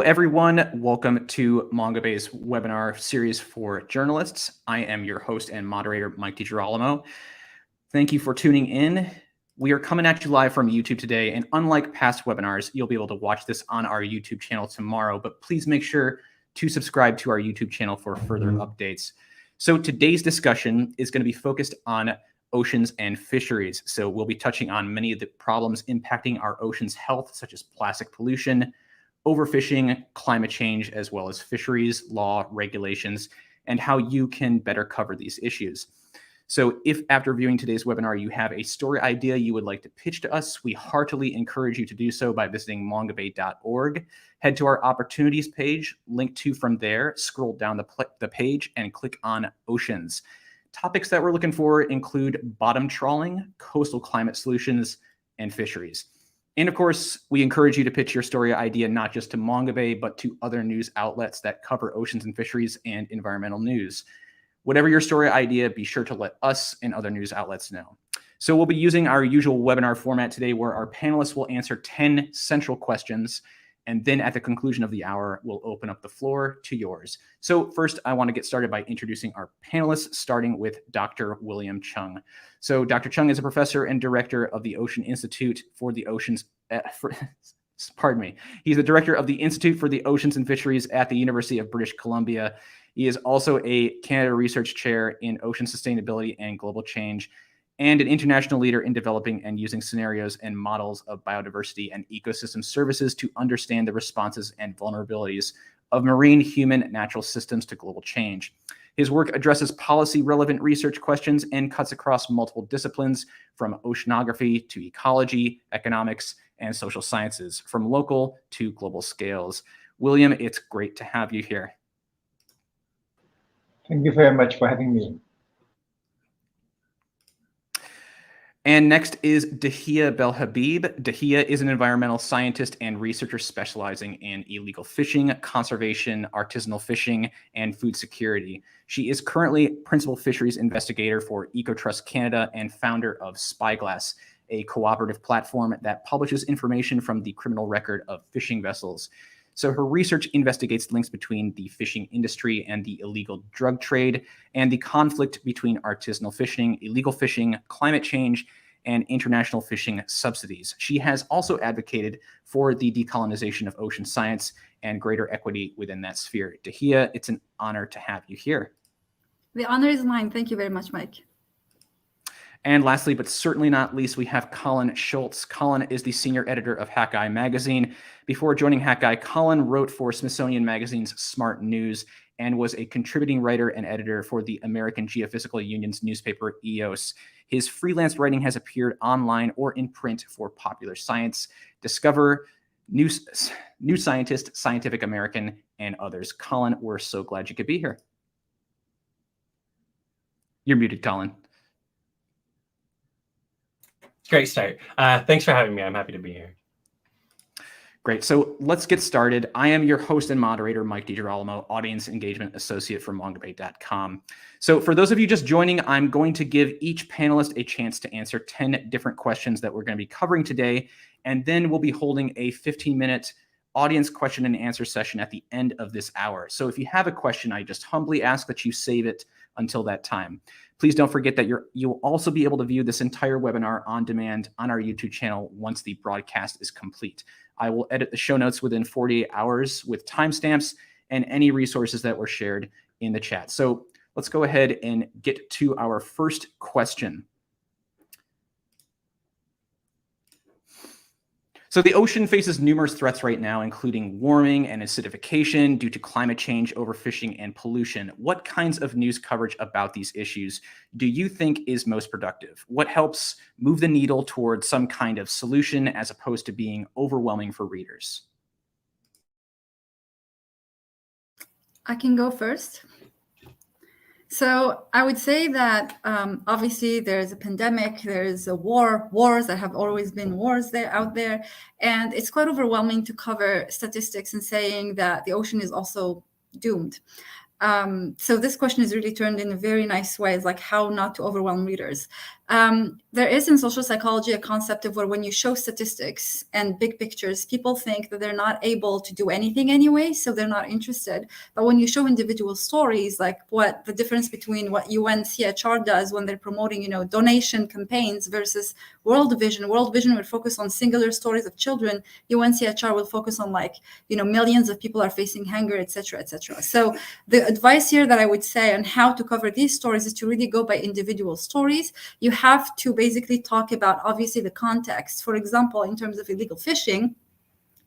Hello, everyone. Welcome to Mongabay's webinar series for journalists. I am your host and moderator, Mike DiGirolamo. Thank you for tuning in. We are coming at you live from YouTube today, and unlike past webinars, you'll be able to watch this on our YouTube channel tomorrow, but please make sure to subscribe to our YouTube channel for further updates. So today's discussion is going to be focused on oceans and fisheries. So we'll be touching on many of the problems impacting our oceans' health, such as plastic pollution, overfishing, climate change, as well as fisheries, law, regulations, and how you can better cover these issues. So if after viewing today's webinar, you have a story idea you would like to pitch to us, we heartily encourage you to do so by visiting mongabay.org. Head to our opportunities page, link to from there, scroll down the page and click on oceans. Topics that we're looking for include bottom trawling, coastal climate solutions, and fisheries. And of course, we encourage you to pitch your story idea not just to Mongabay, but to other news outlets that cover oceans and fisheries and environmental news. Whatever your story idea, be sure to let us and other news outlets know. So we'll be using our usual webinar format today where our panelists will answer 10 central questions. And then at the conclusion of the hour, we'll open up the floor to yours. So first, I want to get started by introducing our panelists, starting with Dr. William Cheung. So Dr. Cheung is a professor and director of the Ocean Institute for the Oceans, He's the director of the Institute for the Oceans and Fisheries at the University of British Columbia. He is also a Canada Research Chair in Ocean Sustainability and Global Change, and an international leader in developing and using scenarios and models of biodiversity and ecosystem services to understand the responses and vulnerabilities of marine human natural systems to global change. His work addresses policy-relevant research questions and cuts across multiple disciplines, from oceanography to ecology, economics, and social sciences, from local to global scales. William, it's great to have you here. Thank you very much for having me. And next is Dyhia Belhabib. Dyhia is an environmental scientist and researcher specializing in illegal fishing, conservation, artisanal fishing, and food security. She is currently principal fisheries investigator for EcoTrust Canada and founder of Spyglass, a cooperative platform that publishes information from the criminal record of fishing vessels. So her research investigates links between the fishing industry and the illegal drug trade, and the conflict between artisanal fishing, illegal fishing, climate change, and international fishing subsidies. She has also advocated for the decolonization of ocean science and greater equity within that sphere. Dyhia, it's an honor to have you here. The honor is mine. Thank you very much, Mike. And lastly, but certainly not least, we have Colin Schultz. Colin is the senior editor of Hackeye magazine. Before joining Hackeye, Colin wrote for Smithsonian Magazine's Smart News and was a contributing writer and editor for the American Geophysical Union's newspaper, EOS. His freelance writing has appeared online or in print for Popular Science, Discover, New Scientist, Scientific American, and others. Colin, we're so glad you could be here. You're muted, Colin. Great start. Thanks for having me. I'm happy to be here. Great. So let's get started. I am your host and moderator, Mike DiGirolamo, Audience Engagement Associate from Mongabay.com. So for those of you just joining, I'm going to give each panelist a chance to answer 10 different questions that we're going to be covering today. And then we'll be holding a 15-minute audience question and answer session at the end of this hour. So if you have a question, I just humbly ask that you save it until that time. Please don't forget that you'll also be able to view this entire webinar on demand on our YouTube channel once the broadcast is complete. I will edit the show notes within 48 hours with timestamps and any resources that were shared in the chat. So let's go ahead and get to our first question. So the ocean faces numerous threats right now, including warming and acidification due to climate change, overfishing, and pollution. What kinds of news coverage about these issues do you think is most productive? What helps move the needle towards some kind of solution as opposed to being overwhelming for readers? I can go first. So I would say that obviously there's a pandemic, there's a wars. There have always been wars out there. And it's quite overwhelming to cover statistics and saying that the ocean is also doomed. So this question is really turned in a very nice way. It's like how not to overwhelm readers. There is in social psychology a concept of where when you show statistics and big pictures, people think that they're not able to do anything anyway, so they're not interested. But when you show individual stories, like what the difference between what UNCHR does when they're promoting, donation campaigns versus World Vision will focus on singular stories of children. UNCHR will focus on millions of people are facing hunger, etc., etc. So the advice here that I would say on how to cover these stories is to really go by individual stories. You have to basically talk about, obviously, the context. For example, in terms of illegal fishing,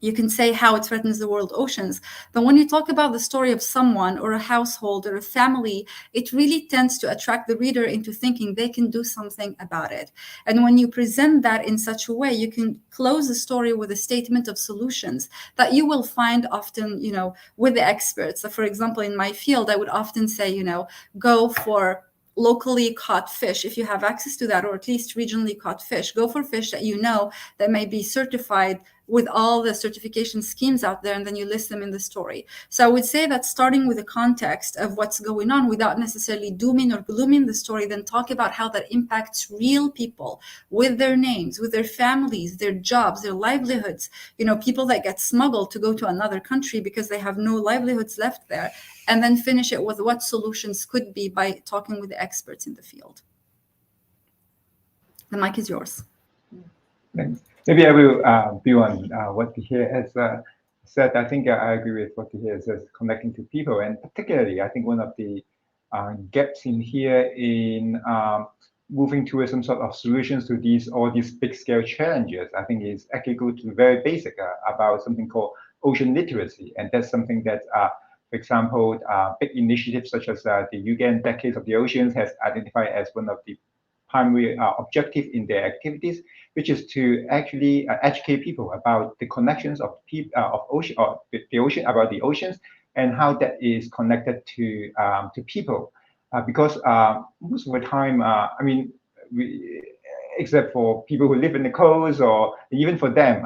you can say how it threatens the world oceans. But when you talk about the story of someone or a household or a family, it really tends to attract the reader into thinking they can do something about it. And when you present that in such a way, you can close the story with a statement of solutions that you will find often, with the experts. So for example, in my field, I would often say, go for locally caught fish if you have access to that, or at least regionally caught fish. Go for fish that may be certified with all the certification schemes out there, and then you list them in the story. So I would say that starting with the context of what's going on without necessarily dooming or glooming the story, then talk about how that impacts real people with their names, with their families, their jobs, their livelihoods, people that get smuggled to go to another country because they have no livelihoods left there, and then finish it with what solutions could be by talking with the experts in the field. The mic is yours. Thanks. Maybe I will build on what Dyhia has said. I think I agree with what Dyhia says, connecting to people. And particularly, I think one of the gaps in here in moving towards some sort of solutions to all these big scale challenges, I think is actually go to the very basic about something called ocean literacy. And that's something that, for example, big initiatives such as the UN Decades of the Oceans has identified as one of the primary objective in their activities, which is to actually educate people about the connections of ocean, or the ocean, about the oceans, and how that is connected to people. Because most of the time, except for people who live in the coast, or even for them,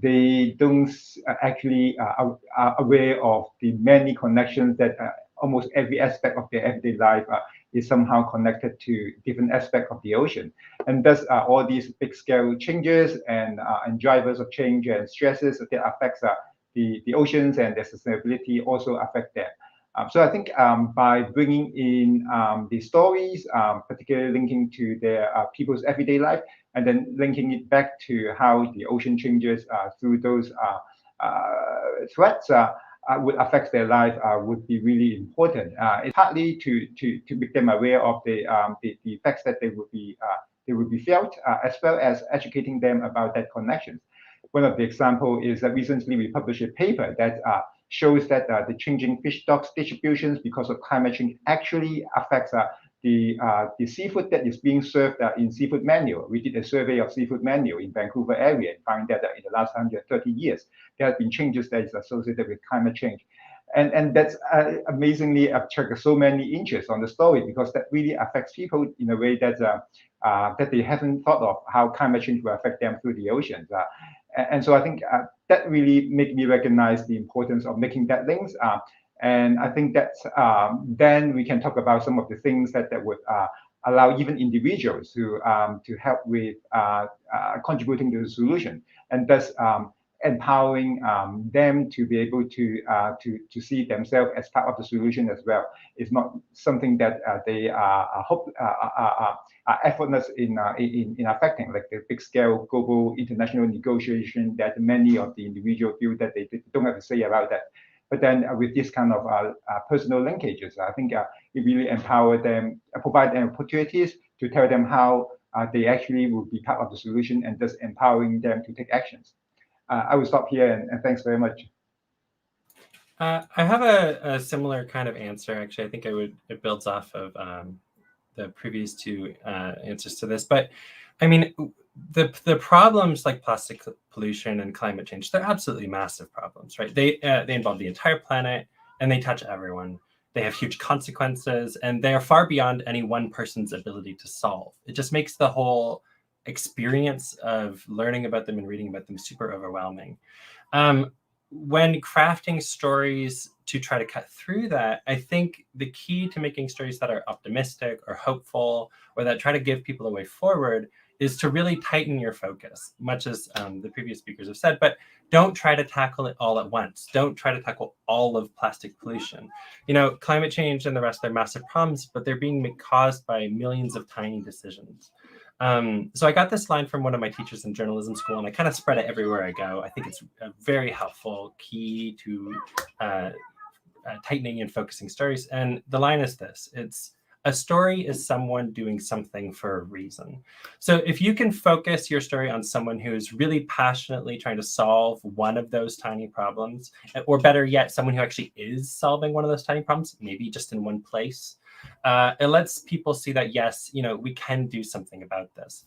they don't actually are aware of the many connections that almost every aspect of their everyday life is somehow connected to different aspects of the ocean. And thus all these big scale changes and drivers of change and stresses that affects the oceans and their sustainability also affect them. So I think by bringing in the stories, particularly linking to their people's everyday life, and then linking it back to how the ocean changes through those threats would affect their life would be really important. It's partly to make them aware of the effects that they would be felt, as well as educating them about that connection. One of the examples is that recently we published a paper that shows that the changing fish stocks distributions because of climate change actually affects the seafood that is being served in seafood menu. We did a survey of seafood menu in Vancouver area and found that in the last 130 years, there have been changes that is associated with climate change. And that's amazingly attracted so many interest on the story, because that really affects people in a way that that they haven't thought of how climate change will affect them through the oceans. And so I think that really made me recognize the importance of making that links. And I think that then we can talk about some of the things that would allow even individuals to help with contributing to the solution, and thus empowering them to be able to see themselves as part of the solution as well. It's not something that they are effortless in affecting, like the big scale global international negotiation that many of the individuals feel that they don't have to say about that. But then with this kind of personal linkages, I think it really empower them, provide them opportunities to tell them how they actually will be part of the solution, and thus empowering them to take actions. I will stop here, and thanks very much. I have a similar kind of answer. Actually, I think it builds off of the previous two answers to this. But I mean, the problems like plastic pollution and climate change, they're absolutely massive problems, right? They involve the entire planet, and they touch everyone. They have huge consequences, and they are far beyond any one person's ability to solve. It just makes the whole experience of learning about them and reading about them super overwhelming. when crafting stories to try to cut through that, I think the key to making stories that are optimistic or hopeful or that try to give people a way forward is to really tighten your focus, much as the previous speakers have said, but don't try to tackle it all at once. Don't try to tackle all of plastic pollution. You know, climate change and the rest, they're massive problems, but they're being caused by millions of tiny decisions. So I got this line from one of my teachers in journalism school, and I kind of spread it everywhere I go. I think it's a very helpful key to tightening and focusing stories. And the line is this: it's, a story is someone doing something for a reason. So if you can focus your story on someone who's really passionately trying to solve one of those tiny problems, or better yet, someone who actually is solving one of those tiny problems, maybe just in one place, it lets people see that, yes, you know, we can do something about this.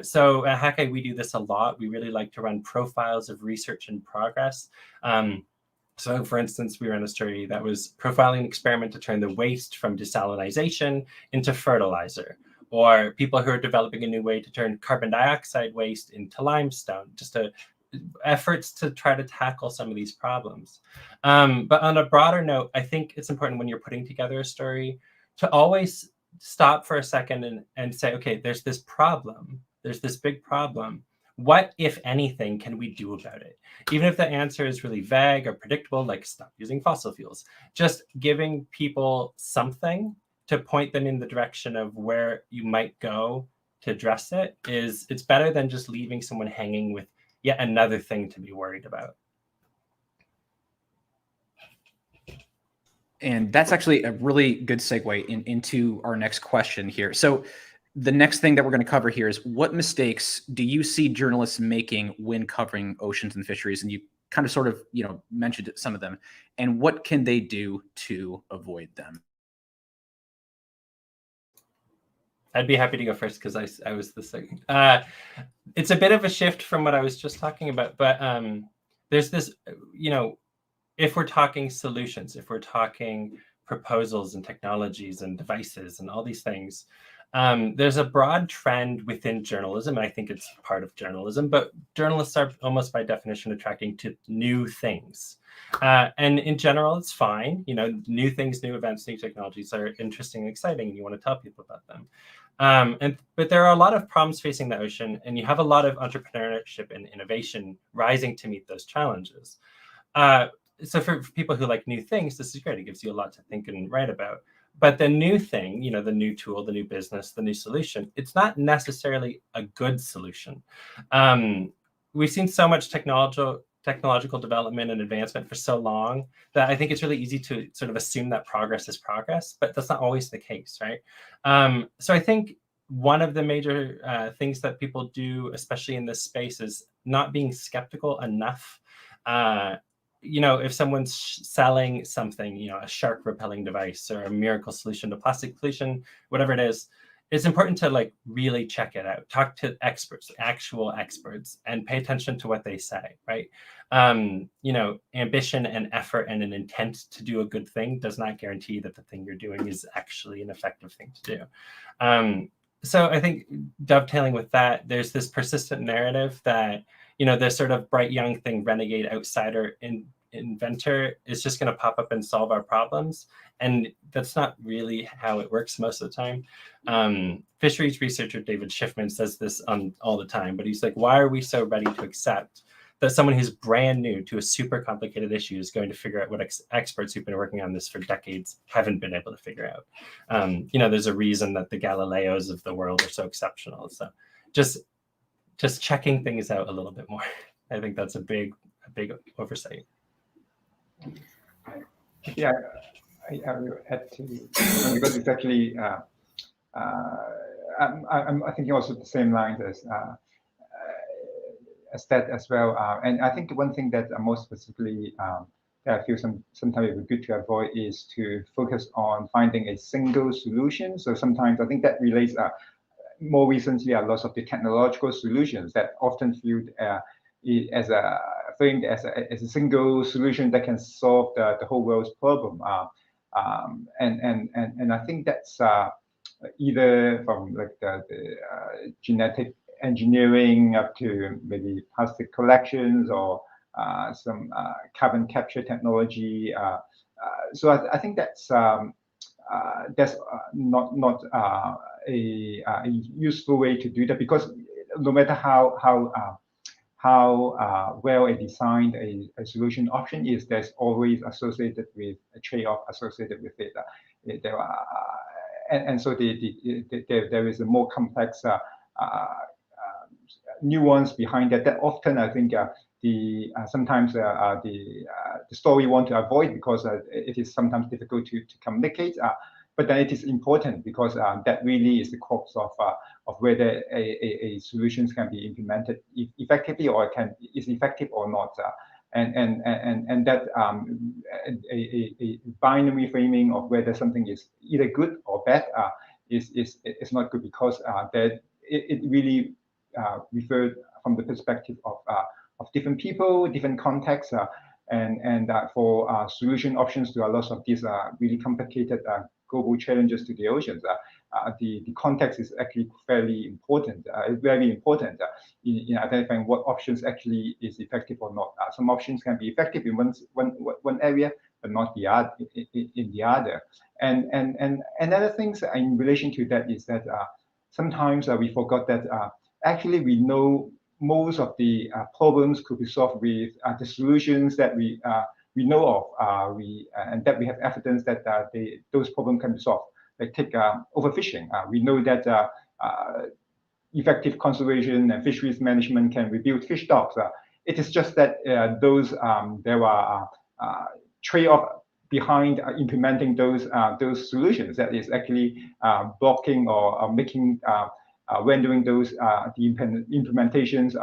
So at Hackeye, we do this a lot. We really like to run profiles of research in progress. So for instance, we ran a story that was profiling an experiment to turn the waste from desalinization into fertilizer, or people who are developing a new way to turn carbon dioxide waste into limestone, just efforts to try to tackle some of these problems. But on a broader note, I think it's important when you're putting together a story to always stop for a second and say, okay, there's this problem, there's this big problem. What, if anything, can we do about it? Even if the answer is really vague or predictable, like stop using fossil fuels, just giving people something to point them in the direction of where you might go to address it it's better than just leaving someone hanging with yet another thing to be worried about. And that's actually a really good segue into our next question here. So the next thing that we're going to cover here is, what mistakes do you see journalists making when covering oceans and fisheries? And you kind of sort of, you know, mentioned some of them. And what can they do to avoid them? I'd be happy to go first because I was the second. It's a bit of a shift from what I was just talking about, but there's this, you know, if we're talking solutions, if we're talking proposals and technologies and devices and all these things, there's a broad trend within journalism, and I think it's part of journalism, but journalists are almost by definition attracting to new things. And in general, it's fine. You know, new things, new events, new technologies are interesting and exciting, and you want to tell people about them. But there are a lot of problems facing the ocean, and you have a lot of entrepreneurship and innovation rising to meet those challenges. So for people who like new things, this is great. It gives you a lot to think and write about. But the new thing, you know, the new tool, the new business, the new solution, it's not necessarily a good solution. We've seen so much technological development and advancement for so long that I think it's really easy to sort of assume that progress is progress, but that's not always the case, right? So I think one of the major things that people do, especially in this space, is not being skeptical enough. You know, if someone's selling something, you know, a shark repelling device or a miracle solution to plastic pollution, whatever it is, it's important to like really check it out, talk to experts, actual experts, and pay attention to what they say, right? You know, ambition and effort and an intent to do a good thing does not guarantee that the thing you're doing is actually an effective thing to do. So I think dovetailing with that, there's this persistent narrative that, you know, this sort of bright young thing, renegade outsider inventor is just going to pop up and solve our problems. And that's not really how it works most of the time. Fisheries researcher David Schiffman says this all the time, but he's like, why are we so ready to accept that someone who's brand new to a super complicated issue is going to figure out what experts who've been working on this for decades haven't been able to figure out? You know, there's a reason that the Galileos of the world are so exceptional. So just checking things out a little bit more. I think that's a big oversight. Yeah, I will add to because it's actually I'm thinking also the same lines as that as well. And I think one thing that more specifically that I feel sometimes it would be good to avoid is to focus on finding a single solution. So sometimes I think that relates more recently a lot of the technological solutions that often viewed as a single solution that can solve the whole world's problem. And I think that's either from like the genetic engineering up to maybe plastic collections or some carbon capture technology. So I think that's not a useful way to do that, because no matter how well a designed a solution option is, there's always associated with a trade-off associated with it. And so there is a more complex nuance behind that. That often I think sometimes the story we want to avoid, because it is sometimes difficult to communicate. But then it is important, because that really is the crux of whether a solutions can be implemented effectively, or is effective or not. And that a binary framing of whether something is either good or bad is not good, because that it really referred from the perspective of different people, different contexts, and for solution options to a lot of these really complicated global challenges to the oceans. The context is actually fairly important, very important in identifying what options actually is effective or not. Some options can be effective in one area, but not the other in the other. And another things in relation to that is that sometimes we forgot that actually we know most of the problems could be solved with the solutions that we know of, and that we have evidence that those problems can be solved. Like take overfishing. We know that effective conservation and fisheries management can rebuild fish stocks. It is just that there are trade-off behind implementing those solutions that is actually blocking or making rendering those the implementations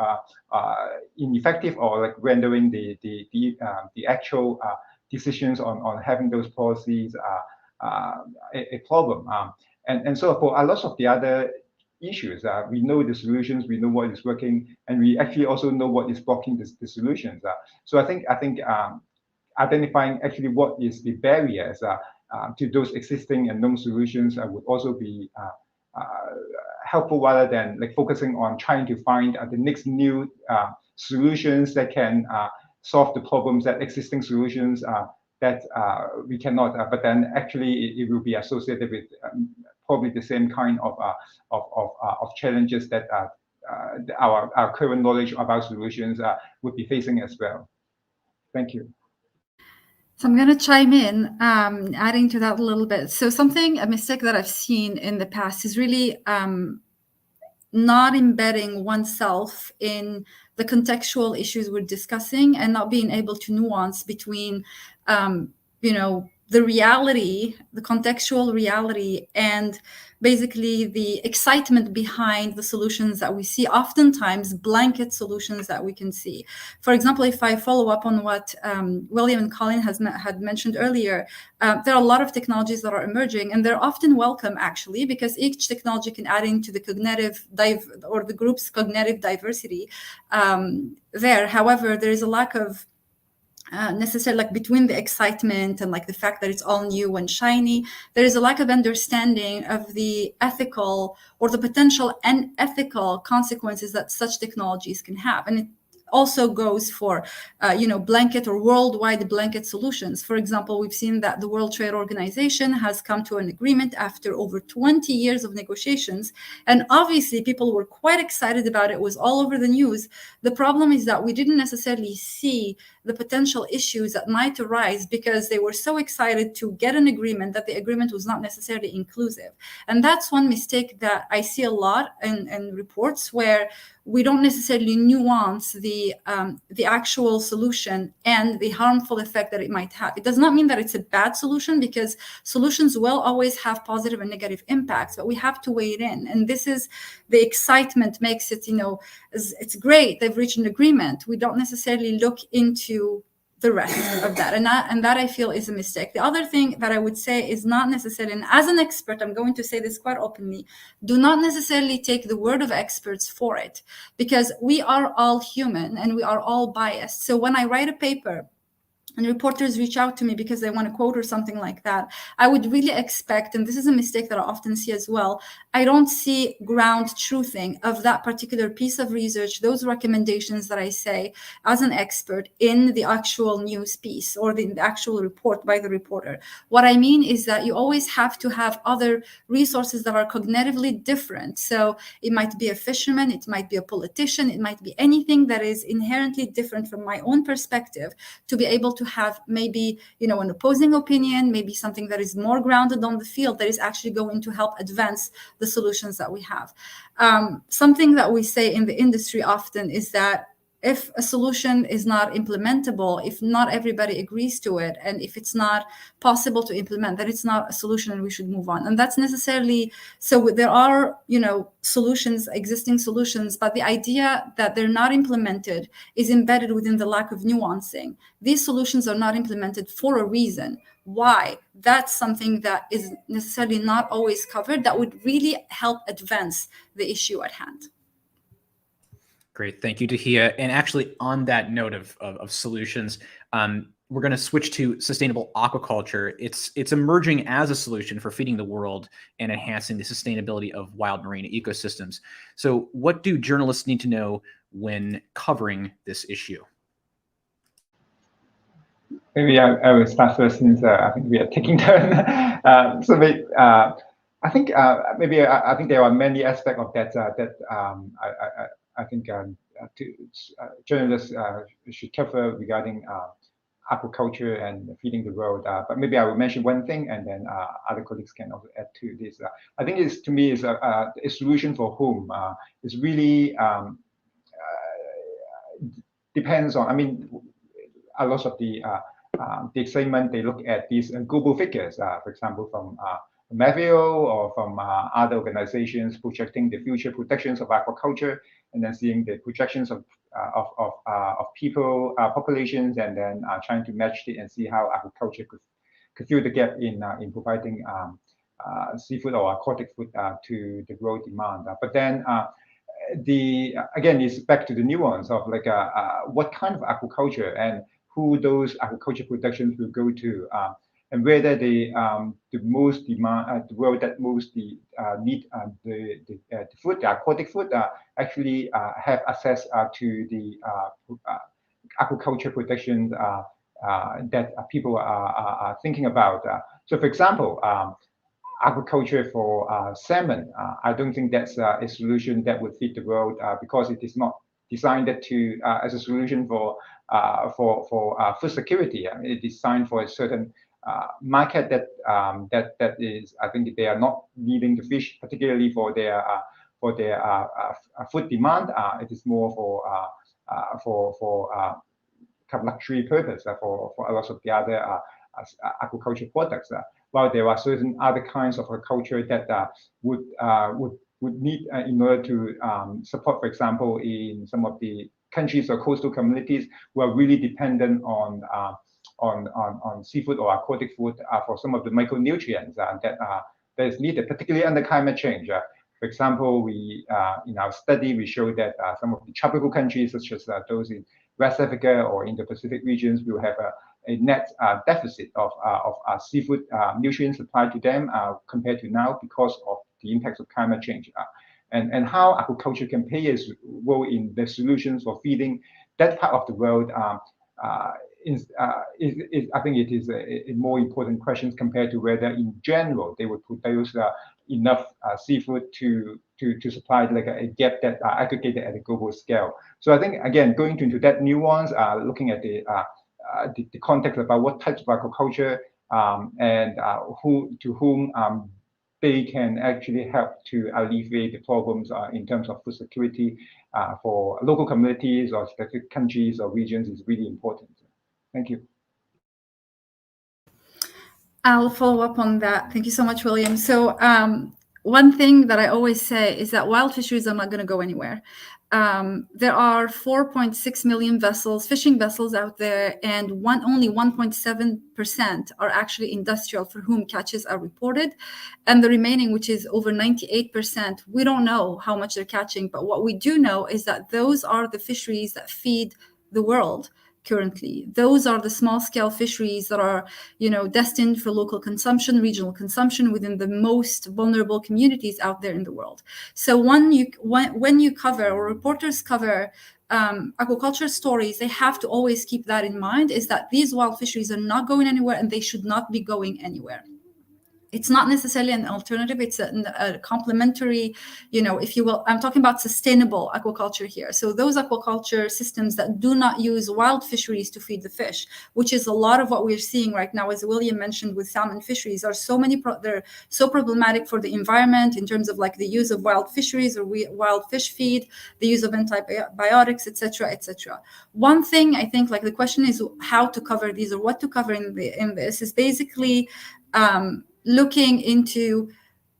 ineffective, or like rendering the actual decisions on having those policies a problem. And so for a lot of the other issues, we know the solutions, we know what is working, and we actually also know what is blocking the solutions. So I think identifying actually what is the barriers to those existing and known solutions would also be helpful, rather than like focusing on trying to find the next new solutions that can solve the problems that existing solutions that we cannot. But then actually it will be associated with probably the same kind of challenges that our current knowledge about solutions would be facing as well. Thank you. So I'm going to chime in, adding to that a little bit. So a mistake that I've seen in the past is really not embedding oneself in the contextual issues we're discussing, and not being able to nuance between, the reality, the contextual reality, and basically the excitement behind the solutions that we see, oftentimes blanket solutions that we can see. For example, if I follow up on what William and Colin had mentioned earlier, there are a lot of technologies that are emerging, and they're often welcome, actually, because each technology can add into the cognitive or the group's cognitive diversity there. However, there is a lack of necessarily, like, between the excitement and like the fact that it's all new and shiny, there is a lack of understanding of the ethical or the potential unethical consequences that such technologies can have. And it also goes for blanket or worldwide blanket solutions. For example, we've seen that the World Trade Organization has come to an agreement after over 20 years of negotiations, and obviously people were quite excited about it. It was all over the news. The problem is that we didn't necessarily see the potential issues that might arise, because they were so excited to get an agreement that the agreement was not necessarily inclusive. And that's one mistake that I see a lot in reports, where we don't necessarily nuance the actual solution and the harmful effect that it might have. It does not mean that it's a bad solution, because solutions will always have positive and negative impacts, but we have to weigh it in. And this is the excitement makes it, it's great, they've reached an agreement. We don't necessarily look into the rest of that. And that I feel is a mistake. The other thing that I would say is not necessarily, and as an expert, I'm going to say this quite openly, do not necessarily take the word of experts for it, because we are all human and we are all biased. So when I write a paper and reporters reach out to me because they want to quote or something like that, I would really expect, and this is a mistake that I often see as well, I don't see ground truthing of that particular piece of research, those recommendations that I say as an expert in the actual news piece or the actual report by the reporter. What I mean is that you always have to have other resources that are cognitively different. So it might be a fisherman, it might be a politician, it might be anything that is inherently different from my own perspective, to be able to have maybe, an opposing opinion, maybe something that is more grounded on the field that is actually going to help advance the solutions that we have. Something that we say in the industry often is that if a solution is not implementable, if not everybody agrees to it, and if it's not possible to implement, then it's not a solution and we should move on. And that's necessarily, so there are, solutions, existing solutions, but the idea that they're not implemented is embedded within the lack of nuancing. These solutions are not implemented for a reason. Why? That's something that is necessarily not always covered that would really help advance the issue at hand. Great. Thank you, Dyhia. And actually, on that note of solutions, we're going to switch to sustainable aquaculture. It's emerging as a solution for feeding the world and enhancing the sustainability of wild marine ecosystems. So what do journalists need to know when covering this issue? Maybe I will start first, since I think we are taking turn. I think there are many aspects of that I think journalists should cover regarding aquaculture and feeding the world. But maybe I will mention one thing, and then other colleagues can also add to this. I think to me is a solution for whom. It's really depends on. I mean, a lot of the excitement, they look at these global figures, for example, from Mavio or from other organizations projecting the future projections of aquaculture, and then seeing the projections of people populations, and then trying to match it and see how aquaculture could fill the gap in providing seafood or aquatic food to the growth demand. But then again, it's back to the nuance of like what kind of aquaculture and who those aquaculture productions will go to, and whether the most demand, the world that most need the food, the aquatic food, actually have access to the aquaculture production that people are thinking about. So, for example, aquaculture for salmon, I don't think that's a solution that would fit the world because it is not designed to as a solution for food security. I mean, it is designed for a certain market that is, I think they are not needing the fish particularly for their food demand. It is more for kind of luxury purpose for a lot of the other aquaculture products. While there are certain other kinds of aquaculture that would need in order to support, for example, in some of the countries or coastal communities who are really dependent on seafood or aquatic food for some of the micronutrients that is needed, particularly under climate change. For example, in our study we showed that some of the tropical countries, such as those in West Africa or in the Pacific regions, will have a net deficit of seafood nutrients supplied to them compared to now because of the impacts of climate change. And how aquaculture can play its role in the solutions for feeding that part of the world I think it is a more important question compared to whether in general they would produce enough seafood to supply like a gap that are aggregated at a global scale. So I think, again, going into that nuance, looking at the context about what types of aquaculture and to whom they can actually help to alleviate the problems in terms of food security for local communities or specific countries or regions is really important. Thank you. I'll follow up on that. Thank you so much, William. So one thing that I always say is that wild fisheries are not going to go anywhere. There are 4.6 million vessels, fishing vessels out there, and only 1.7% are actually industrial for whom catches are reported. And the remaining, which is over 98%, we don't know how much they're catching. But what we do know is that those are the fisheries that feed the world. currently. Those are the small-scale fisheries that are, destined for local consumption, regional consumption within the most vulnerable communities out there in the world. So when you cover, or reporters cover, aquaculture stories, they have to always keep that in mind, is that these wild fisheries are not going anywhere and they should not be going anywhere. It's not necessarily an alternative. It's a complementary, if you will. I'm talking about sustainable aquaculture here. So those aquaculture systems that do not use wild fisheries to feed the fish, which is a lot of what we're seeing right now, as William mentioned, with salmon fisheries, are they're so problematic for the environment in terms of like the use of wild fisheries or wild fish feed, the use of antibiotics, etc., etc. One thing I think, like the question is how to cover these, or what to cover in this, is basically looking into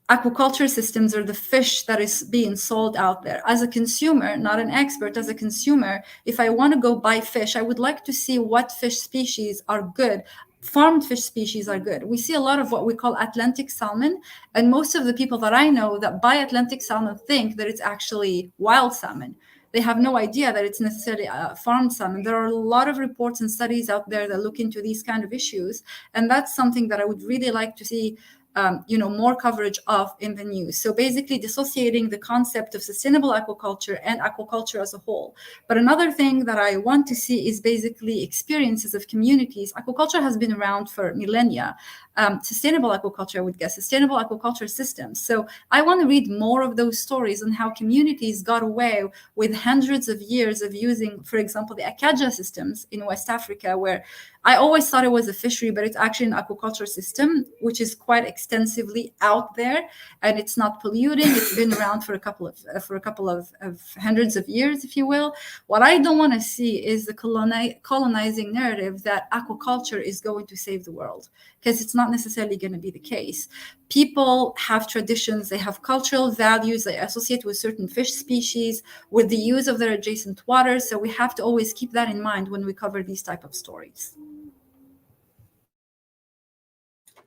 aquaculture systems, or the fish that is being sold out there. As a consumer, not an expert, as a consumer, if I want to go buy fish, I would like to see what fish species are good. Farmed fish species are good. We see a lot of what we call Atlantic salmon, and most of the people that I know that buy Atlantic salmon think that it's actually wild salmon. They have no idea that it's necessarily farmed salmon. There are a lot of reports and studies out there that look into these kind of issues, and that's something that I would really like to see more coverage of in the news. So basically dissociating the concept of sustainable aquaculture and aquaculture as a whole. But another thing that I want to see is basically experiences of communities. Aquaculture has been around for millennia. Sustainable aquaculture, I would guess, sustainable aquaculture systems. So I want to read more of those stories on how communities got away with hundreds of years of using, for example, the Akaja systems in West Africa, where I always thought it was a fishery, but it's actually an aquaculture system, which is quite extensively out there, and it's not polluting. It's been around for a couple of hundreds of years, if you will. What I don't want to see is the colonizing narrative that aquaculture is going to save the world, because it's not necessarily going to be the case. People have traditions, they have cultural values, they associate with certain fish species, with the use of their adjacent waters. So we have to always keep that in mind when we cover these type of stories.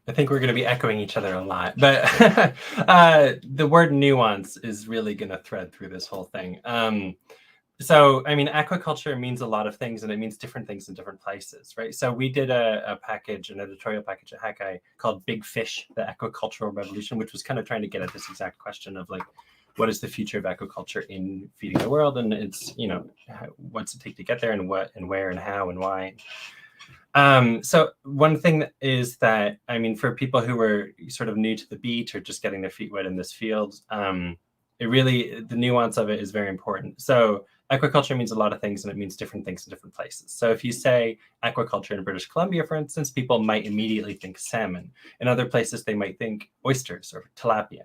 I think we're going to be echoing each other a lot, but the word nuance is really going to thread through this whole thing. So, I mean, aquaculture means a lot of things, and it means different things in different places, right? So we did an editorial package at Hakai called Big Fish, the Aquacultural Revolution, which was kind of trying to get at this exact question of like, what is the future of aquaculture in feeding the world? And it's, what's it take to get there, and what and where and how and why. So one thing is that, I mean, for people who were sort of new to the beat or just getting their feet wet in this field, the nuance of it is very important. So aquaculture means a lot of things, and it means different things in different places. So if you say aquaculture in British Columbia, for instance, people might immediately think salmon. In other places, they might think oysters or tilapia.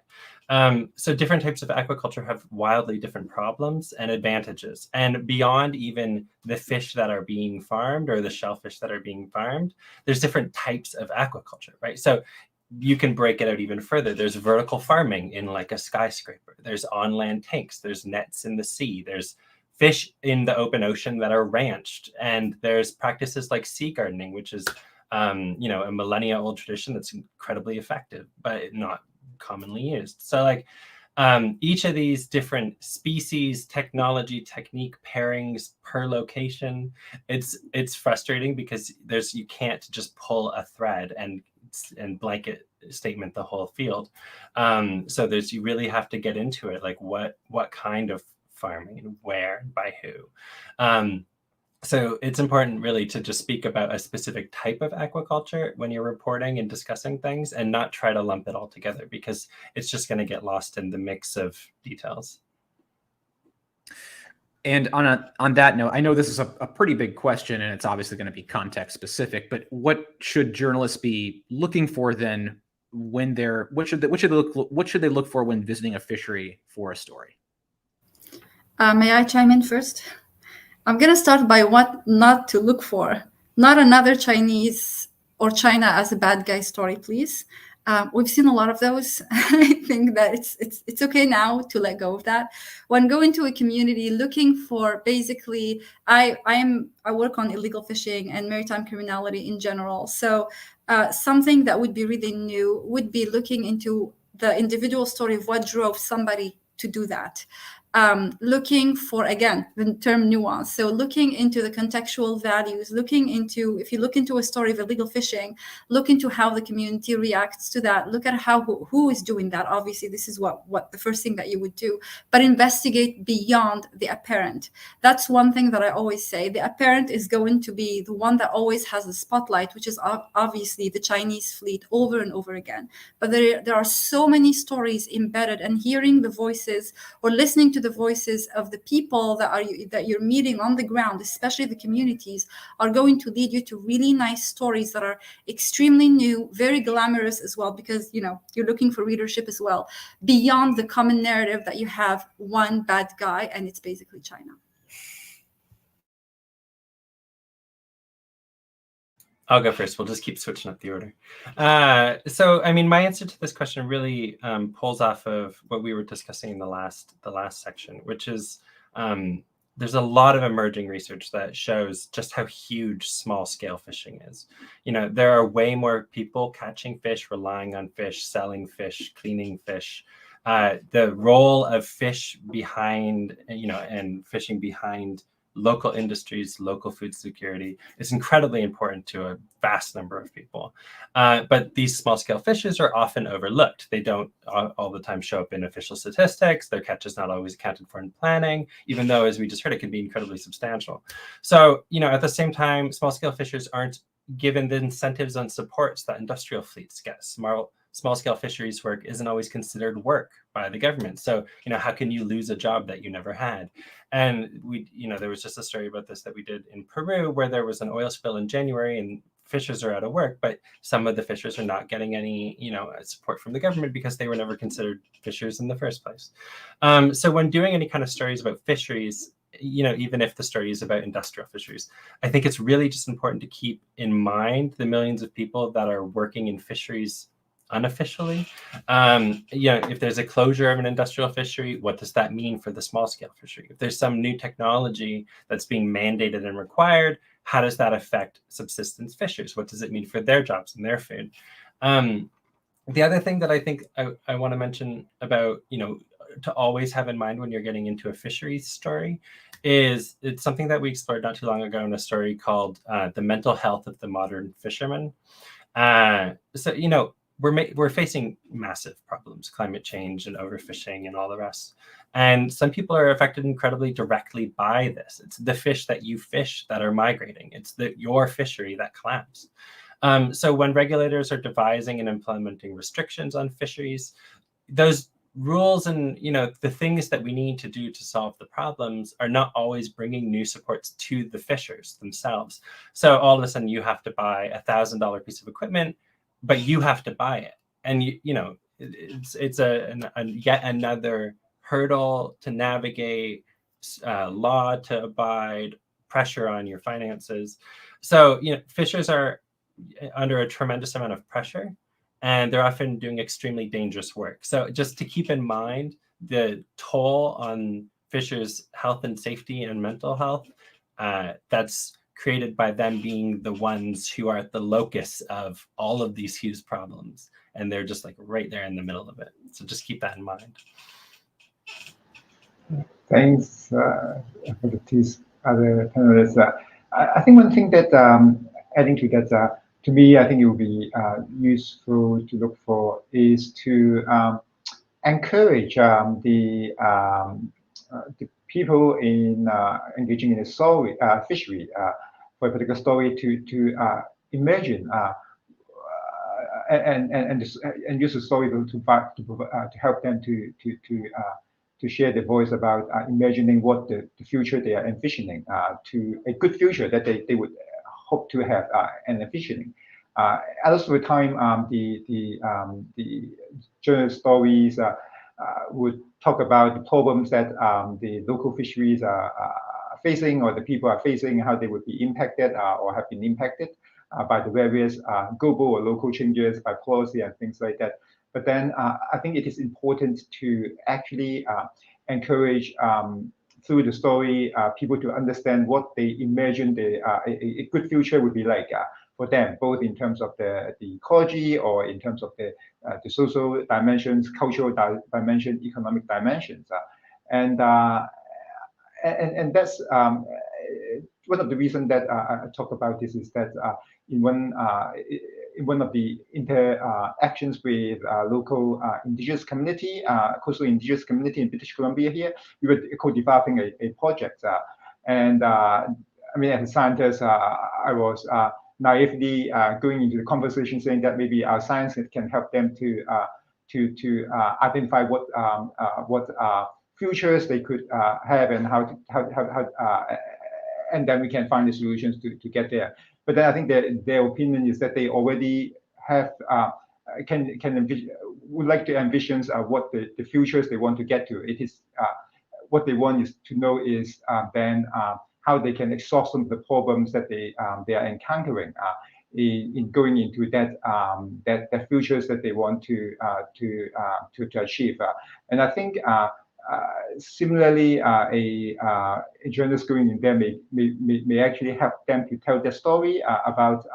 So different types of aquaculture have wildly different problems and advantages. And beyond even the fish that are being farmed or the shellfish that are being farmed, there's different types of aquaculture, right? So you can break it out even further. There's vertical farming in like a skyscraper. There's on-land tanks. There's nets in the sea. There's fish in the open ocean that are ranched. And there's practices like sea gardening, which is, a millennia-old tradition that's incredibly effective, but not commonly used. So like each of these different species, technology, technique pairings per location, it's frustrating because you can't just pull a thread and blanket statement the whole field. So you really have to get into it, like what kind of farming and where, by who. So it's important really to just speak about a specific type of aquaculture when you're reporting and discussing things, and not try to lump it all together, because it's just going to get lost in the mix of details. And on that note, I know this is a pretty big question, and it's obviously going to be context specific, but what should journalists be looking for then when what should they look for when visiting a fishery for a story? May I chime in first? I'm going to start by what not to look for. Not another Chinese or China as a bad guy story, please. We've seen a lot of those. I think that it's okay now to let go of that. When going to a community, looking for basically, I work on illegal fishing and maritime criminality in general. So something that would be really new would be looking into the individual story of what drove somebody to do that. looking for, again, the term nuance. So looking into the contextual values, looking into, if you look into a story of illegal fishing, look into how the community reacts to that. Look at how who is doing that. Obviously, this is what the first thing that you would do, but investigate beyond the apparent. That's one thing that I always say. The apparent is going to be the one that always has the spotlight, which is obviously the Chinese fleet over and over again. But there are so many stories embedded, and hearing the voices or listening to the voices of the people that you're meeting on the ground, especially the communities, are going to lead you to really nice stories that are extremely new, very glamorous as well, because you're looking for readership as well, beyond the common narrative that you have one bad guy and it's basically China. I'll go first. We'll just keep switching up the order. So, I mean, my answer to this question really pulls off of what we were discussing in the last section, which is there's a lot of emerging research that shows just how huge small-scale fishing is. There are way more people catching fish, relying on fish, selling fish, cleaning fish. The role of fish behind, and fishing behind local industries, local food security is incredibly important to a vast number of people. But these small-scale fishes are often overlooked. They don't all the time show up in official statistics. Their catch is not always accounted for in planning, even though, as we just heard, it can be incredibly substantial. So, at the same time, small-scale fishers aren't given the incentives and supports that industrial fleets get. Small-scale fisheries work isn't always considered work by the government. So, how can you lose a job that you never had? And there was just a story about this that we did in Peru, where there was an oil spill in January and fishers are out of work, but some of the fishers are not getting any, support from the government because they were never considered fishers in the first place. So when doing any kind of stories about fisheries, even if the story is about industrial fisheries, I think it's really just important to keep in mind the millions of people that are working in fisheries unofficially. If there's a closure of an industrial fishery, what does that mean for the small scale fishery? If there's some new technology that's being mandated and required, how does that affect subsistence fishers? What does it mean for their jobs and their food? The other thing that I think I want to mention about, to always have in mind when you're getting into a fisheries story is it's something that we explored not too long ago in a story called The Mental Health of the Modern Fisherman. We're facing massive problems, climate change and overfishing and all the rest. And some people are affected incredibly directly by this. It's the fish that you fish that are migrating. It's your fishery that collapse. So when regulators are devising and implementing restrictions on fisheries, those rules and the things that we need to do to solve the problems are not always bringing new supports to the fishers themselves. So all of a sudden you have to buy $1,000 piece of equipment, but you have to buy it, and it's yet another hurdle to navigate, law to abide, pressure on your finances. So fishers are under a tremendous amount of pressure, and they're often doing extremely dangerous work. So just to keep in mind the toll on fishers' health and safety and mental health, that's created by them being the ones who are at the locus of all of these huge problems. And they're just like right there in the middle of it. So just keep that in mind. Thanks for the two other panelists. I think one thing that adding to that, to me, I think it would be useful to look for is to encourage the people in engaging in a story, fishery, for a particular story to imagine and use the story to help them to share their voice about imagining what the future they are envisioning, to a good future that they would hope to have and envisioning. At the time, the journal stories would talk about the problems that the local fisheries are facing, or the people are facing, how they would be impacted or have been impacted by the various global or local changes, by policy and things like that. But then I think it is important to actually encourage through the story people to understand what they imagine a good future would be like for them, both in terms of the ecology or in terms of the social dimensions, cultural dimension, economic dimensions. and that's one of the reasons that I talk about this is that in one of the interactions with local indigenous community, coastal indigenous community in British Columbia here, we were co-developing a project. And I mean, as a scientist, I was naively going into the conversation saying that maybe our science can help them to identify what futures they could have and how and then we can find the solutions to get there. But then I think that their opinion is that they already have would like to envision what the futures they want to get to. It is what they want is to know is then how they can exhaust some of the problems that they are encountering in going into that futures that they want to achieve. And I think similarly, a journalist going in there may actually help them to tell their story about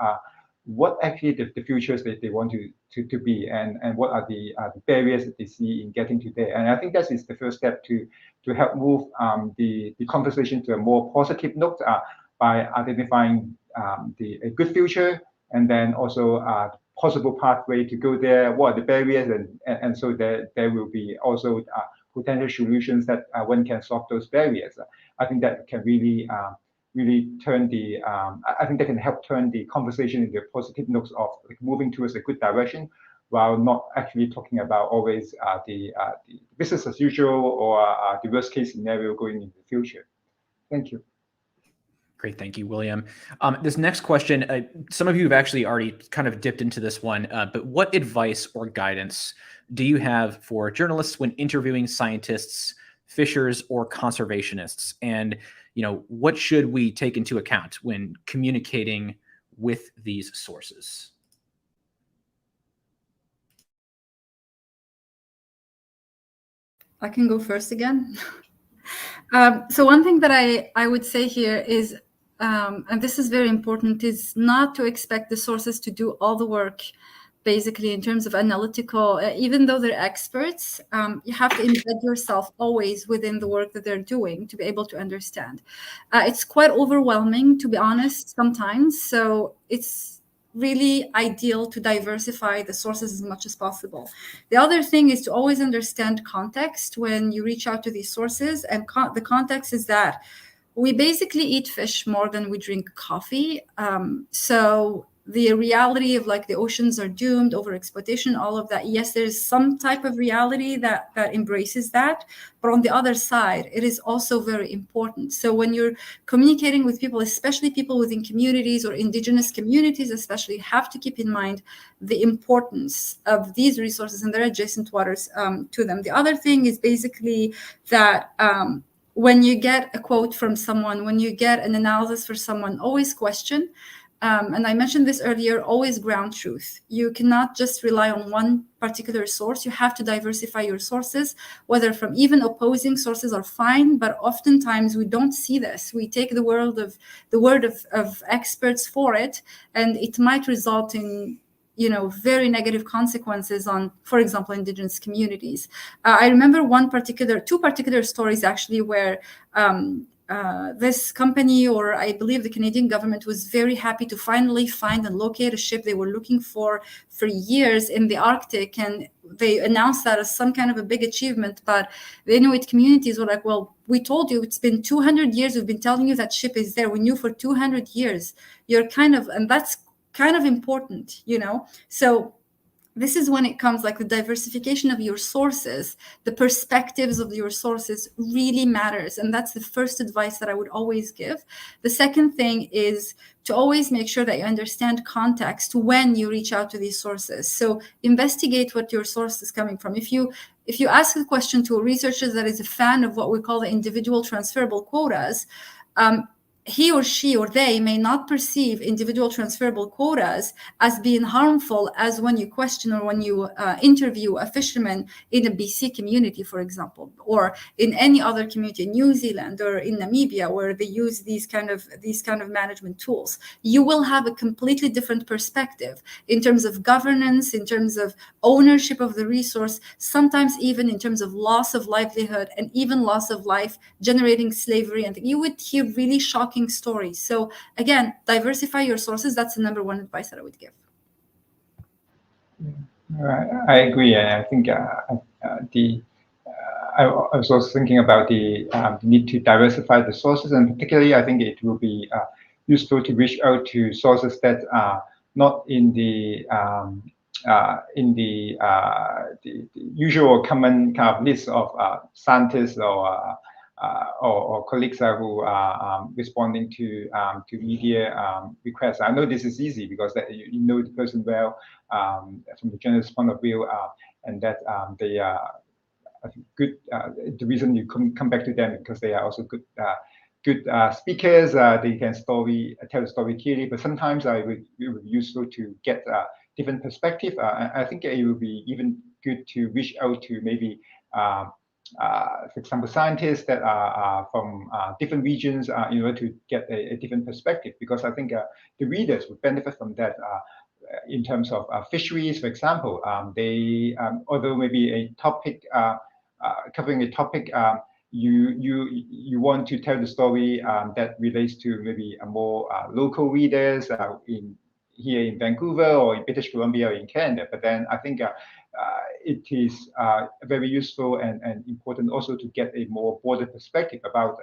what actually the futures that they want to be, and what are the barriers that they see in getting to there. And I think that is the first step to help move the conversation to a more positive note by identifying a good future, and then also possible pathway to go there. What are the barriers, and so there will be also potential solutions that one can solve those barriers. I think that can really turn I think that can help turn the conversation into positive notes of like moving towards a good direction, while not actually talking about always the business as usual or the worst case scenario going into the future. Thank you. Great, thank you, William. This next question, some of you have actually already kind of dipped into this one, but what advice or guidance do you have for journalists when interviewing scientists, fishers, or conservationists? And what should we take into account when communicating with these sources? I can go first again. So one thing that I would say here is, and this is very important, is not to expect the sources to do all the work, basically in terms of analytical, even though they're experts, you have to embed yourself always within the work that they're doing to be able to understand. It's quite overwhelming, to be honest, sometimes. So it's really ideal to diversify the sources as much as possible. The other thing is to always understand context when you reach out to these sources. And the context is that we basically eat fish more than we drink coffee. So the reality of like the oceans are doomed, overexploitation, all of that. Yes, there's some type of reality that embraces that. But on the other side, it is also very important. So when you're communicating with people, especially people within communities or indigenous communities, especially, have to keep in mind the importance of these resources and their adjacent waters to them. The other thing is basically that when you get a quote from someone, when you get an analysis for someone, always question. And I mentioned this earlier, always ground truth. You cannot just rely on one particular source. You have to diversify your sources, whether from even opposing sources are fine, but oftentimes we don't see this. We take the word of experts for it, and it might result in very negative consequences on, for example, indigenous communities. I remember two particular stories actually where this company, or I believe the Canadian government, was very happy to finally find and locate a ship they were looking for years in the Arctic. And they announced that as some kind of a big achievement. But the Inuit communities were like, well, we told you, it's been 200 years. We've been telling you that ship is there. We knew for 200 years. And that's kind of important, So this is when it comes like the diversification of your sources, the perspectives of your sources really matters. And that's the first advice that I would always give. The second thing is to always make sure that you understand context when you reach out to these sources. So investigate what your source is coming from. If you ask a question to a researcher that is a fan of what we call the individual transferable quotas, he or she or they may not perceive individual transferable quotas as being harmful as when you question or when you interview a fisherman in a BC community, for example, or in any other community in New Zealand or in Namibia where they use these kind of management tools. You will have a completely different perspective in terms of governance, in terms of ownership of the resource, sometimes even in terms of loss of livelihood and even loss of life, generating slavery, and you would hear really shocking stories. So again, diversify your sources. That's the number one advice that I would give. I agree, and I think I was also thinking about the need to diversify the sources, and particularly I think it will be useful to reach out to sources that are not in the usual common kind of list of scientists or colleagues who are responding to media requests. I know this is easy because you know the person well from the journalist's point of view, and that they are good. The reason you come back to them because they are also good speakers. They can tell the story clearly. But sometimes it would be useful to get different perspective. I think it would be even good to reach out to maybe. For example, scientists that are from different regions in order to get a different perspective, because I think the readers would benefit from that. In terms of fisheries, for example, they although maybe a topic covering a topic, you want to tell the story that relates to maybe a more local readers here in Vancouver or in British Columbia or in Canada. But then I think it is very useful and important also to get a more broader perspective about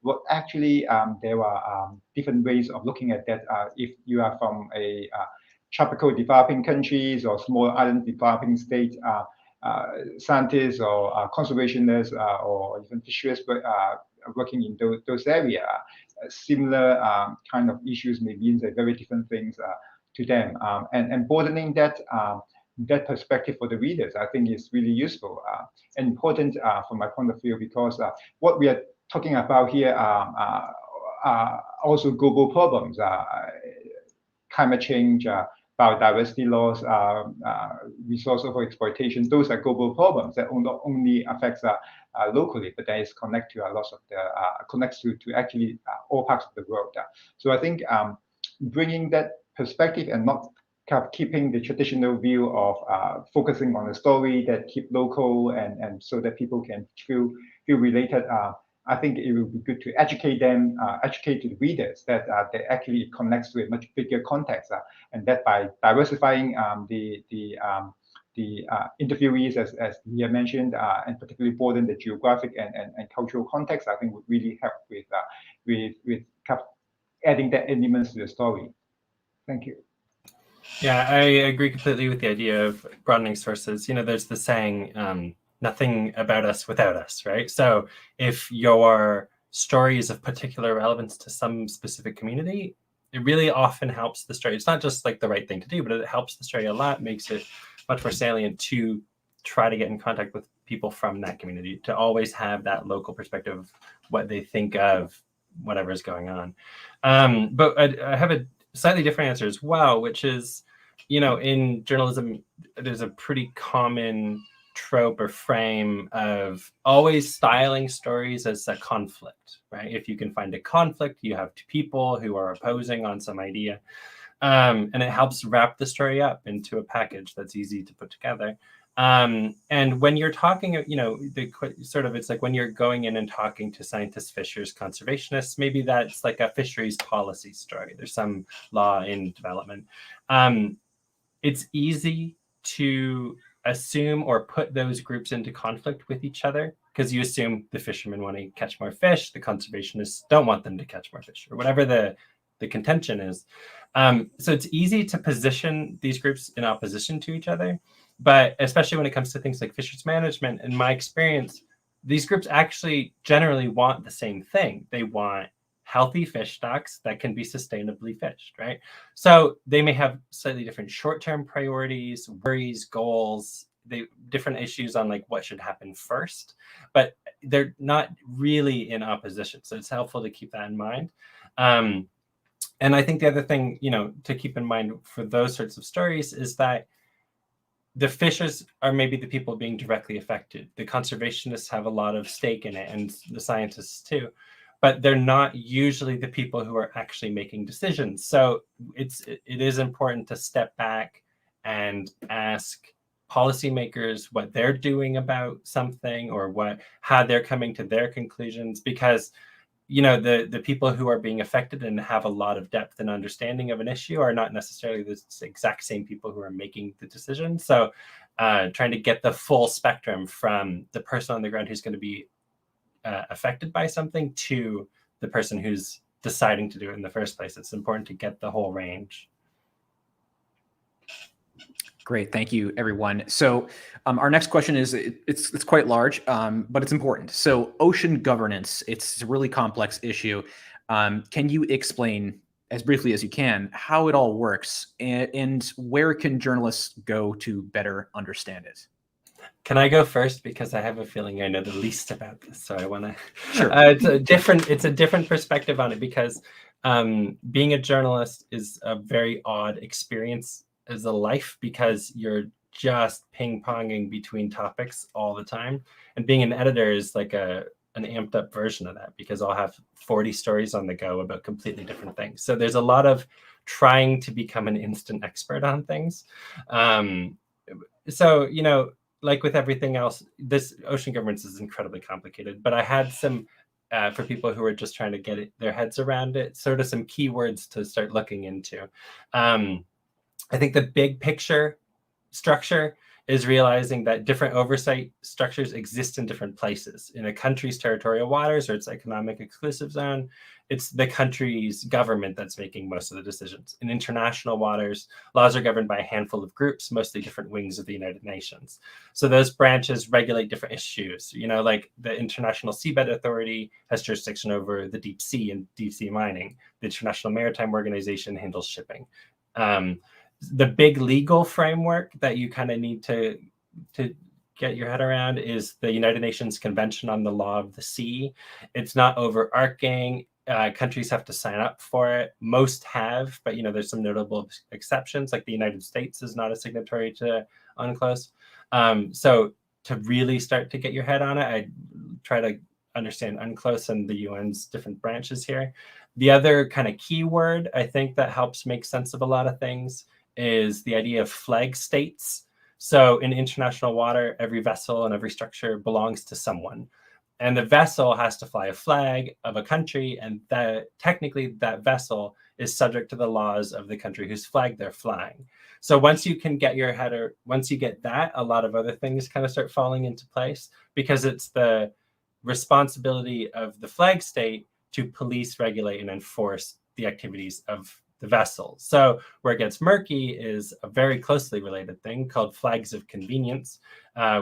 what actually there are different ways of looking at that. If you are from a tropical developing countries or small island developing states, scientists or conservationists or even fisheries working in those areas, similar kind of issues may mean very different things to them, and broadening that perspective for the readers, I think is really useful and important from my point of view, because what we are talking about here are also global problems, climate change, biodiversity loss, resource overexploitation. Those are global problems that not only affects locally, but that is connect to a lot of the connects to actually all parts of the world. So I think bringing that perspective and not kind of keeping the traditional view of focusing on a story that keep local and so that people can feel related. I think it would be good to educate them, educate the readers that they actually connects to a much bigger context, and that by diversifying the interviewees, as Dyhia mentioned, and particularly broaden the geographic and cultural context, I think would really help with kind of adding that elements to the story. Thank you. Yeah, I agree completely with the idea of broadening sources. You know, there's the saying, nothing about us without us, right? So if your story is of particular relevance to some specific community, it really often helps the story. It's not just like the right thing to do, but it helps the story a lot, makes it much more salient to try to get in contact with people from that community, to always have that local perspective of what they think of whatever is going on. But I have a slightly different answer as well, which is, you know, in journalism, there's a pretty common trope or frame of always styling stories as a conflict, right? If you can find a conflict, you have two people who are opposing on some idea, and it helps wrap the story up into a package that's easy to put together. And when you're talking, you know, it's like when you're going in and talking to scientists, fishers, conservationists, maybe that's like a fisheries policy story. There's some law in development. It's easy to assume or put those groups into conflict with each other because you assume the fishermen want to catch more fish, the conservationists don't want them to catch more fish, or whatever the contention is. So it's easy to position these groups in opposition to each other, but especially when it comes to things like fisheries management, in my experience, these groups actually generally want the same thing. They want healthy fish stocks that can be sustainably fished, right? So they may have slightly different short-term priorities, worries, goals, different issues on like what should happen first, but they're not really in opposition. So it's helpful to keep that in mind. And I think the other thing, to keep in mind for those sorts of stories is that the fishers are maybe the people being directly affected. The conservationists have a lot of stake in it, and the scientists too, but they're not usually the people who are actually making decisions. So it is important to step back and ask policymakers what they're doing about something, or how they're coming to their conclusions, because the people who are being affected and have a lot of depth and understanding of an issue are not necessarily the exact same people who are making the decision. So trying to get the full spectrum from the person on the ground who's going to be affected by something to the person who's deciding to do it in the first place. It's important to get the whole range. Great, thank you, everyone. So our next question is, it's quite large, but it's important. So ocean governance, it's a really complex issue. Can you explain, as briefly as you can, how it all works, and where can journalists go to better understand it? Can I go first? Because I have a feeling I know the least about this, so I want to. Sure. It's a different perspective on it, because being a journalist is a very odd experience as a life, because you're just ping-ponging between topics all the time. And being an editor is like an amped up version of that, because I'll have 40 stories on the go about completely different things. So there's a lot of trying to become an instant expert on things. So, like with everything else, this ocean governance is incredibly complicated, but I had some, for people who are just trying to get their heads around it, sort of some keywords to start looking into. I think the big picture structure is realizing that different oversight structures exist in different places. In a country's territorial waters or its economic exclusive zone, it's the country's government that's making most of the decisions. In international waters, laws are governed by a handful of groups, mostly different wings of the United Nations. So those branches regulate different issues. Like the International Seabed Authority has jurisdiction over the deep sea and deep sea mining. The International Maritime Organization handles shipping. The big legal framework that you kind of need to get your head around is the United Nations Convention on the Law of the Sea. It's not overarching. Countries have to sign up for it. Most have, but there's some notable exceptions, like the United States is not a signatory to UNCLOS. So to really start to get your head on it, I try to understand UNCLOS and the UN's different branches here. The other kind of keyword I think that helps make sense of a lot of things is the idea of flag states. So in international water, every vessel and every structure belongs to someone. And the vessel has to fly a flag of a country, and technically that vessel is subject to the laws of the country whose flag they're flying. So once you can get your head, once you get that, a lot of other things kind of start falling into place, because it's the responsibility of the flag state to police, regulate, and enforce the activities of the vessel. So where it gets murky is a very closely related thing called flags of convenience,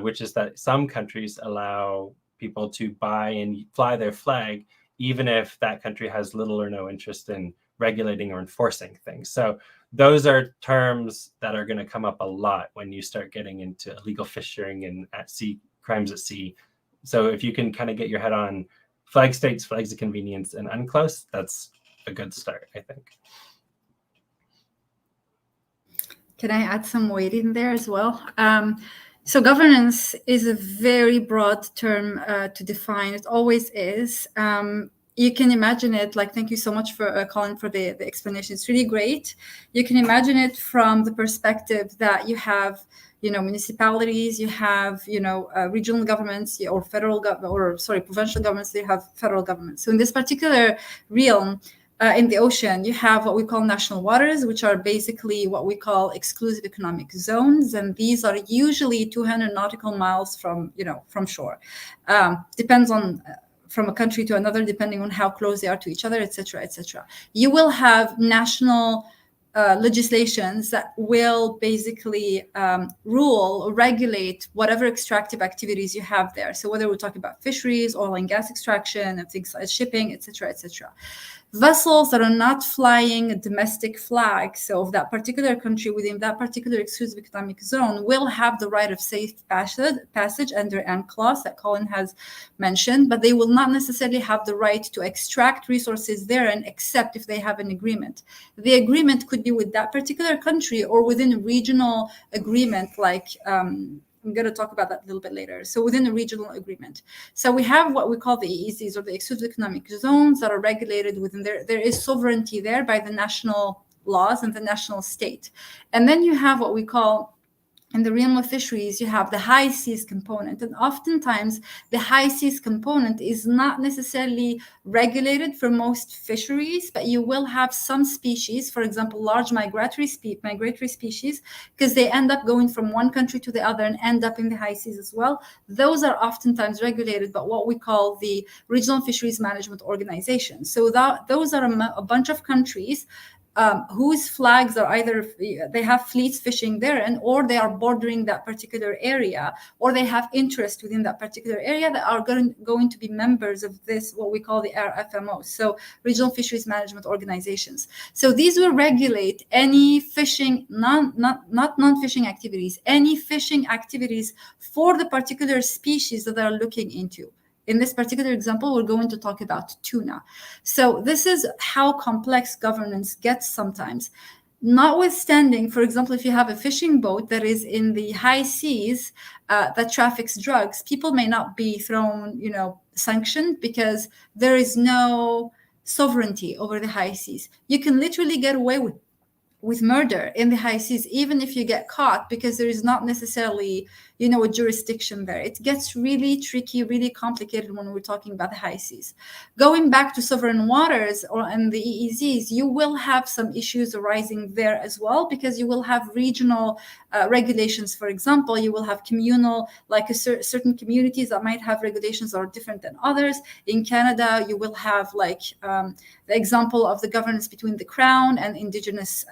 which is that some countries allow people to buy and fly their flag, even if that country has little or no interest in regulating or enforcing things. So those are terms that are going to come up a lot when you start getting into illegal fishing and at sea crimes at sea. So if you can kind of get your head on flag states, flags of convenience, and UNCLOS, that's a good start, I think. Can I add some weight in there as well? So governance is a very broad term to define. It always is. You can imagine it, thank you so much for Colin for the explanation. It's really great. You can imagine it from the perspective that you have, municipalities, you have, regional governments or provincial governments, you have federal governments. So in this particular realm, in the ocean, you have what we call national waters, which are basically what we call exclusive economic zones, and these are usually 200 nautical miles from shore. Depends on from a country to another, depending on how close they are to each other, etc., etc. You will have national legislations that will basically rule or regulate whatever extractive activities you have there. So whether we're talking about fisheries, oil and gas extraction, and things like shipping, etc., etc. vessels that are not flying a domestic flag, so of that particular country within that particular exclusive economic zone, will have the right of safe passage under UNCLOS that Colin has mentioned, but they will not necessarily have the right to extract resources there, and except if they have an agreement. The agreement could be with that particular country or within a regional agreement, like I'm going to talk about that a little bit later. So within a regional agreement. So we have what we call the EEZs, or the exclusive economic zones, that are regulated within there. There is sovereignty there by the national laws and the national state. And then you have what we call, in the realm of fisheries, you have the high seas component. And oftentimes, the high seas component is not necessarily regulated for most fisheries, but you will have some species, for example, large migratory species, because they end up going from one country to the other and end up in the high seas as well. Those are oftentimes regulated by what we call the regional fisheries management organizations. So those are a bunch of countries whose flags are either they have fleets fishing there, or they are bordering that particular area, or they have interest within that particular area, that are going to be members of this, what we call the RFMOs, so regional fisheries management organizations. So these will regulate any fishing, not non-fishing activities, any fishing activities for the particular species that they are looking into. In this particular example, we're going to talk about tuna. So this is how complex governance gets sometimes. Notwithstanding, for example, if you have a fishing boat that is in the high seas that traffics drugs, people may not be thrown, sanctioned, because there is no sovereignty over the high seas. You can literally get away with murder in the high seas, even if you get caught, because there is not necessarily, a jurisdiction there. It gets really tricky, really complicated when we're talking about the high seas. Going back to sovereign waters and the EEZs, you will have some issues arising there as well, because you will have regional regulations. For example, you will have communal, like certain communities that might have regulations that are different than others. In Canada, you will have the example of the governance between the Crown and indigenous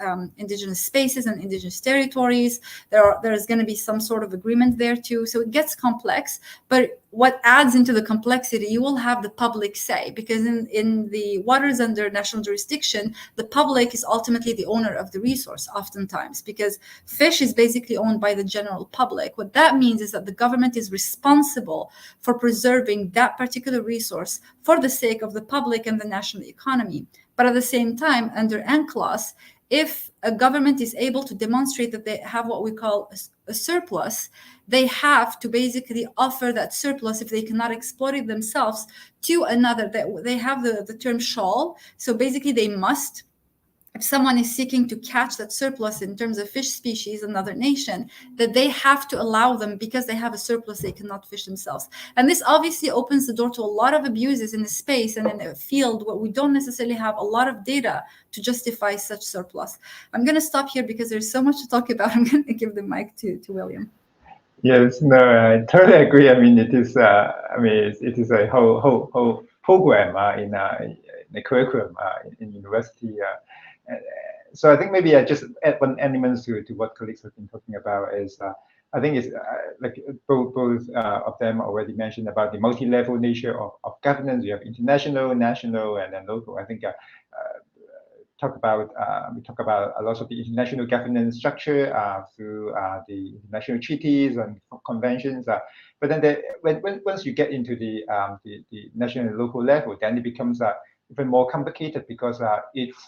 spaces and indigenous territories. There's going to be some sort of agreement there too. So it gets complex, but what adds into the complexity, you will have the public say, because in the waters under national jurisdiction, the public is ultimately the owner of the resource oftentimes, because fish is basically owned by the general public. What that means is that the government is responsible for preserving that particular resource for the sake of the public and the national economy. But at the same time, under UNCLOS, if a government is able to demonstrate that they have what we call a surplus, they have to basically offer that surplus, if they cannot exploit it themselves, to another. They have the term shall. So basically they must, if someone is seeking to catch that surplus in terms of fish species, another nation, that they have to allow them, because they have a surplus they cannot fish themselves. And this obviously opens the door to a lot of abuses in the space and in a field where we don't necessarily have a lot of data to justify such surplus. I'm going to stop here because there's so much to talk about. I'm going to give the mic to William. Yes, no, I totally agree. I mean, it is a whole program in the curriculum in university. So I think maybe I just add one element to what colleagues have been talking about is I think it's like both of them already mentioned about the multi-level nature of governance. You have international, national, and then local. I think we talk about a lot of the international governance structure through the international treaties and conventions. But then once you get into the national and local level, then it becomes even more complicated, because it's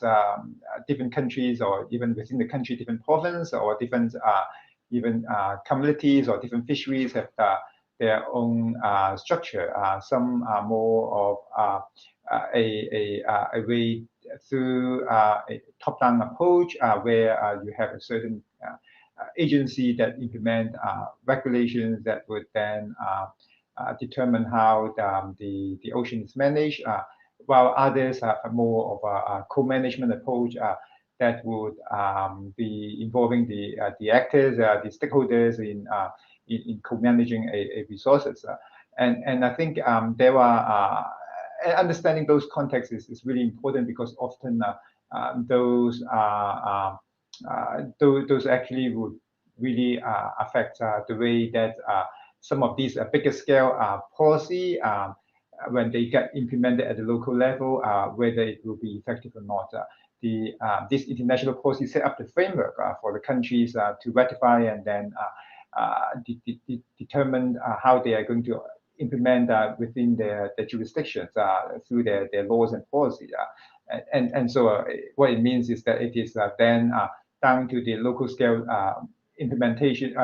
different countries, or even within the country, different province, or different even communities or different fisheries have their own structure. Some are more of a way through a top-down approach, where you have a certain agency that implement regulations that would then determine how the ocean is managed, while others have more of a co-management approach that would be involving the actors, the stakeholders in co-managing a resources. And I think there are understanding those contexts is really important, because often those actually would really affect the way that some of these bigger scale policy when they get implemented at the local level, whether it will be effective or not. This international policy set up the framework for the countries to ratify and then determine how they are going to implement within their jurisdictions through their laws and policies. And so what it means is that it is then down to the local scale implementation,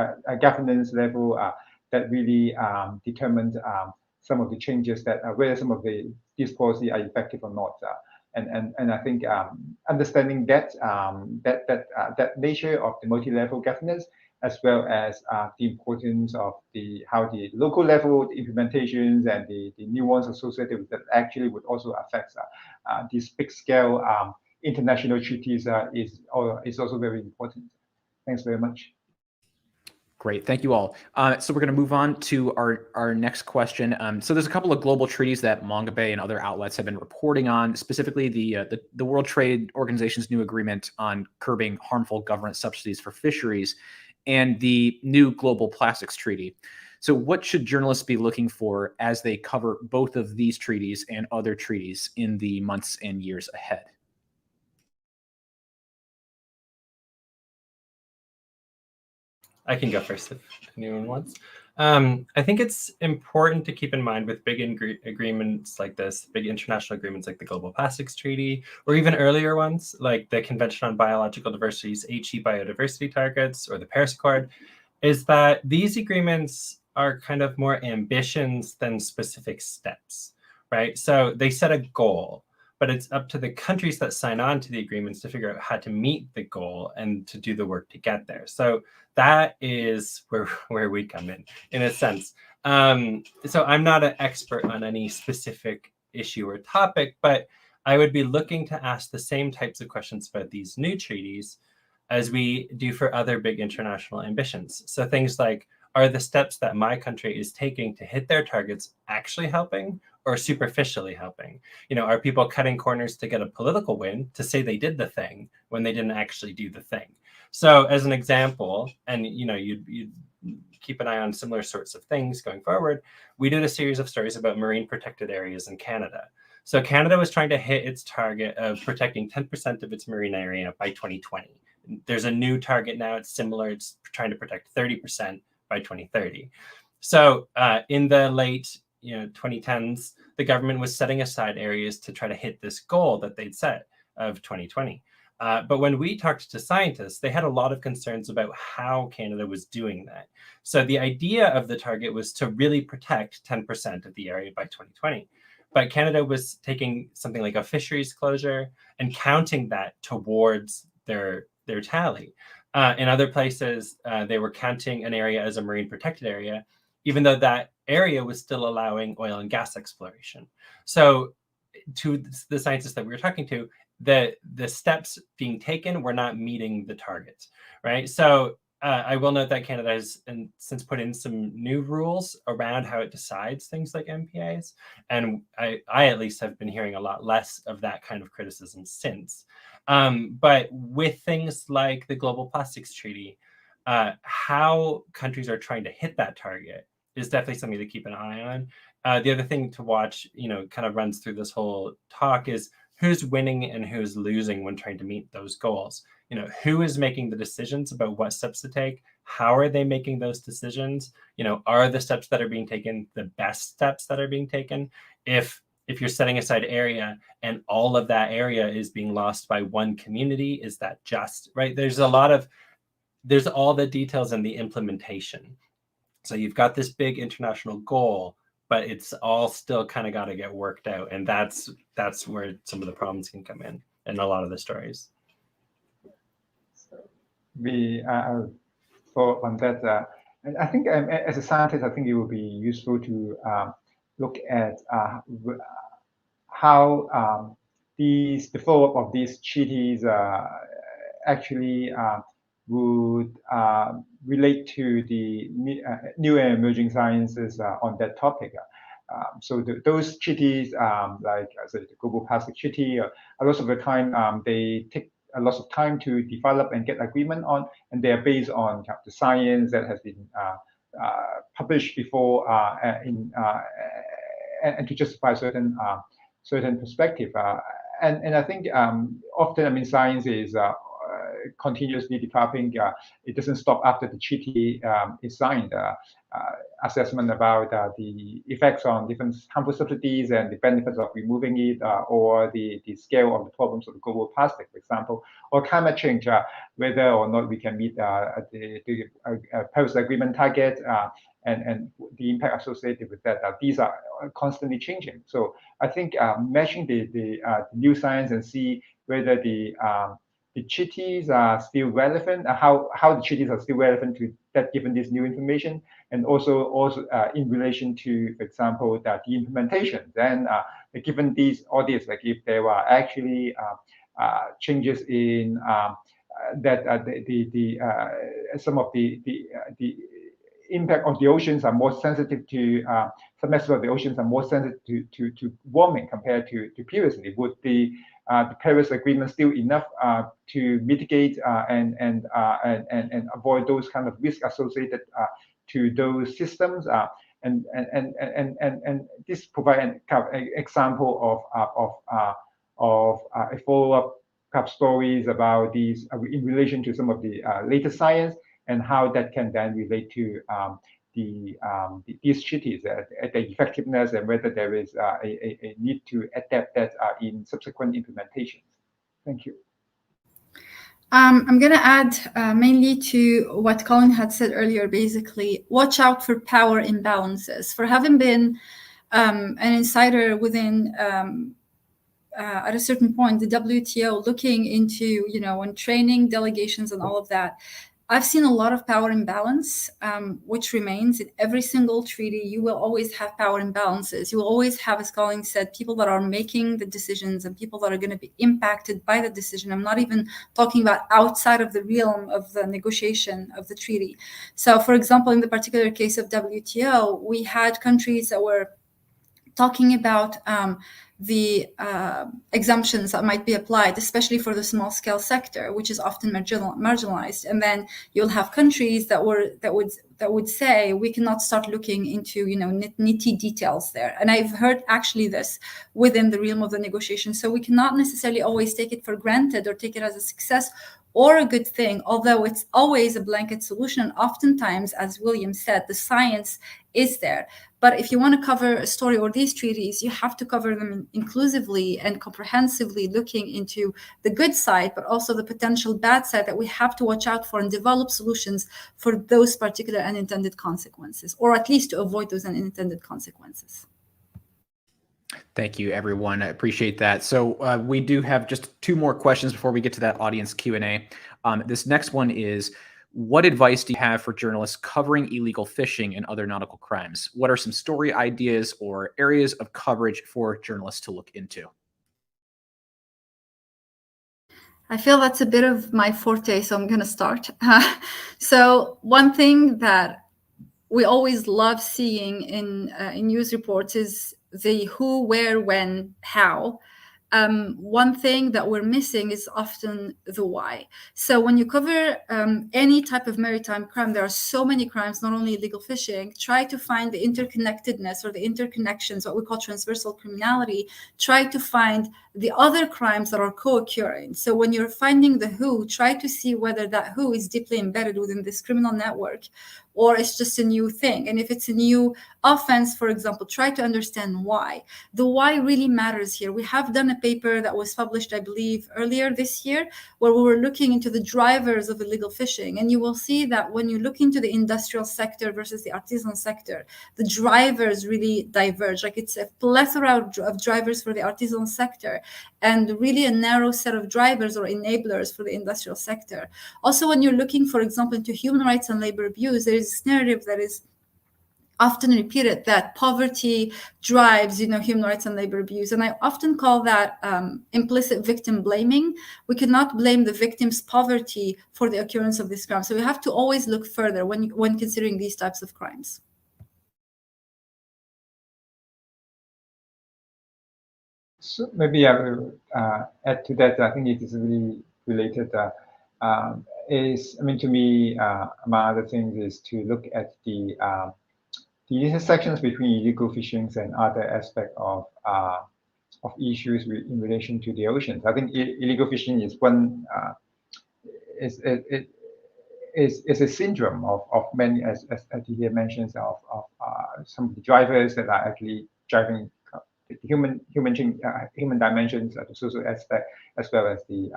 governance level that really determines some of the changes that whether some of these policies are effective or not. And I think understanding that that nature of the multi-level governance, as well as the importance of how the local level implementations and the nuance associated with that actually would also affect these big scale international treaties is also very important. Thanks very much. Great, thank you all. So we're going to move on to our next question. So there's a couple of global treaties that Mongabay and other outlets have been reporting on, specifically the World Trade Organization's new agreement on curbing harmful government subsidies for fisheries, and the new Global Plastics Treaty. So what should journalists be looking for as they cover both of these treaties and other treaties in the months and years ahead? I can go first if anyone wants. I think it's important to keep in mind with big agreements like this, big international agreements like the Global Plastics Treaty, or even earlier ones like the Convention on Biological Diversity's HE biodiversity targets or the Paris Accord, is that these agreements are kind of more ambitions than specific steps, right? So they set a goal, but it's up to the countries that sign on to the agreements to figure out how to meet the goal and to do the work to get there. So that is where we come in a sense. So I'm not an expert on any specific issue or topic, but I would be looking to ask the same types of questions about these new treaties as we do for other big international ambitions. So things like, are the steps that my country is taking to hit their targets actually helping or superficially helping? You know, are people cutting corners to get a political win to say they did the thing when they didn't actually do the thing? So as an example, and you know, you'd keep an eye on similar sorts of things going forward, we did a series of stories about marine protected areas in Canada. So Canada was trying to hit its target of protecting 10% of its marine area by 2020. There's a new target now, it's similar, it's trying to protect 30% by 2030. So in the late 2010s, the government was setting aside areas to try to hit this goal that they'd set of 2020. But when we talked to scientists, they had a lot of concerns about how Canada was doing that. So the idea of the target was to really protect 10% of the area by 2020. But Canada was taking something like a fisheries closure and counting that towards their tally. In other places, they were counting an area as a marine protected area, even though that area was still allowing oil and gas exploration. So to the scientists that we were talking to, the steps being taken were not meeting the targets, right? So I will note that Canada has since put in some new rules around how it decides things like MPAs. And I at least have been hearing a lot less of that kind of criticism since. But with things like the Global Plastics Treaty, how countries are trying to hit that target is definitely something to keep an eye on. The other thing to watch, kind of runs through this whole talk is who's winning and who's losing when trying to meet those goals. Who is making the decisions about what steps to take? How are they making those decisions? Are the steps that are being taken the best steps that are being taken? If you're setting aside area and all of that area is being lost by one community, is that just, right? There's all the details in the implementation. So you've got this big international goal, but it's all still kind of got to get worked out. And that's where some of the problems can come in a lot of the stories. We thought on that. And I think as a scientist, I think it would be useful to look at how the follow-up of these treaties actually would relate to the new and emerging sciences on that topic. So those treaties, like the Global Plastic Treaty, a lot of the time they take a lot of time to develop and get agreement on, and they are based on the science that has been published before and to justify certain perspective. And I think often, I mean, science is continuously developing. It doesn't stop after the treaty is signed. Assessment about the effects on different harmful substances and the benefits of removing it, or the scale of the problems of global plastic, for example, or climate change, whether or not we can meet the Paris Agreement target, and the impact associated with that. These are constantly changing. So I think matching the new science and see whether the treaties are still relevant, how the treaties are still relevant to that given this new information, and also in relation to, for example, the implementation. Then given these audits, like if there are actually changes in that some of the impact of the oceans are more sensitive to some aspects of the oceans are more sensitive to warming compared to previously. Would the Paris Agreement still enough to mitigate and avoid those kind of risks associated to those systems? And this provides an example of a follow-up stories about these in relation to some of the latest science, and how that can then relate to these treaties, the effectiveness, and whether there is a need to adapt that in subsequent implementations. Thank you. I'm going to add mainly to what Colin had said earlier, basically, watch out for power imbalances. For having been an insider within, at a certain point, the WTO, looking into, when training delegations and all of that, I've seen a lot of power imbalance, which remains in every single treaty. You will always have power imbalances. You will always have, as Colin said, people that are making the decisions and people that are going to be impacted by the decision. I'm not even talking about outside of the realm of the negotiation of the treaty. So, for example, in the particular case of WTO, we had countries that were talking about the exemptions that might be applied, especially for the small-scale sector, which is often marginalized. And then you'll have countries that would say we cannot start looking into nitty details there. And I've heard actually this within the realm of the negotiation. So we cannot necessarily always take it for granted or take it as a success or a good thing, although it's always a blanket solution. And oftentimes, as William said, the science is there. But if you want to cover a story or these treaties, you have to cover them inclusively and comprehensively, looking into the good side, but also the potential bad side that we have to watch out for and develop solutions for those particular unintended consequences, or at least to avoid those unintended consequences. Thank you, everyone. I appreciate that. So we do have just two more questions before we get to that audience Q&A. This next one is, what advice do you have for journalists covering illegal fishing and other nautical crimes? What are some story ideas or areas of coverage for journalists to look into? I feel that's a bit of my forte, so I'm going to start. So one thing that we always love seeing in news reports is the who, where, when, how. One thing that we're missing is often the why. So when you cover any type of maritime crime, there are so many crimes, not only illegal fishing. Try to find the interconnectedness or the interconnections, what we call transversal criminality. Try to find the other crimes that are co-occurring. So when you're finding the who, try to see whether that who is deeply embedded within this criminal network, or it's just a new thing. And if it's a new offense, for example, try to understand why. The why really matters here. We have done a paper that was published, I believe, earlier this year, where we were looking into the drivers of illegal fishing. And you will see that when you look into the industrial sector versus the artisanal sector, the drivers really diverge. Like, it's a plethora of drivers for the artisanal sector, and really a narrow set of drivers or enablers for the industrial sector. Also, when you're looking, for example, into human rights and labor abuse, there is this narrative that is often repeated that poverty drives, human rights and labor abuse. And I often call that implicit victim blaming. We cannot blame the victim's poverty for the occurrence of this crime. So we have to always look further when considering these types of crimes. So maybe I will add to that. I think it is really related. To me, among other things, is to look at the the intersections between illegal fishing and other aspects of issues in relation to the oceans. I think illegal fishing is one is a syndrome of many, as Dyhia mentions, of some of the drivers that are actually driving the human dimensions, the social aspect, as well as the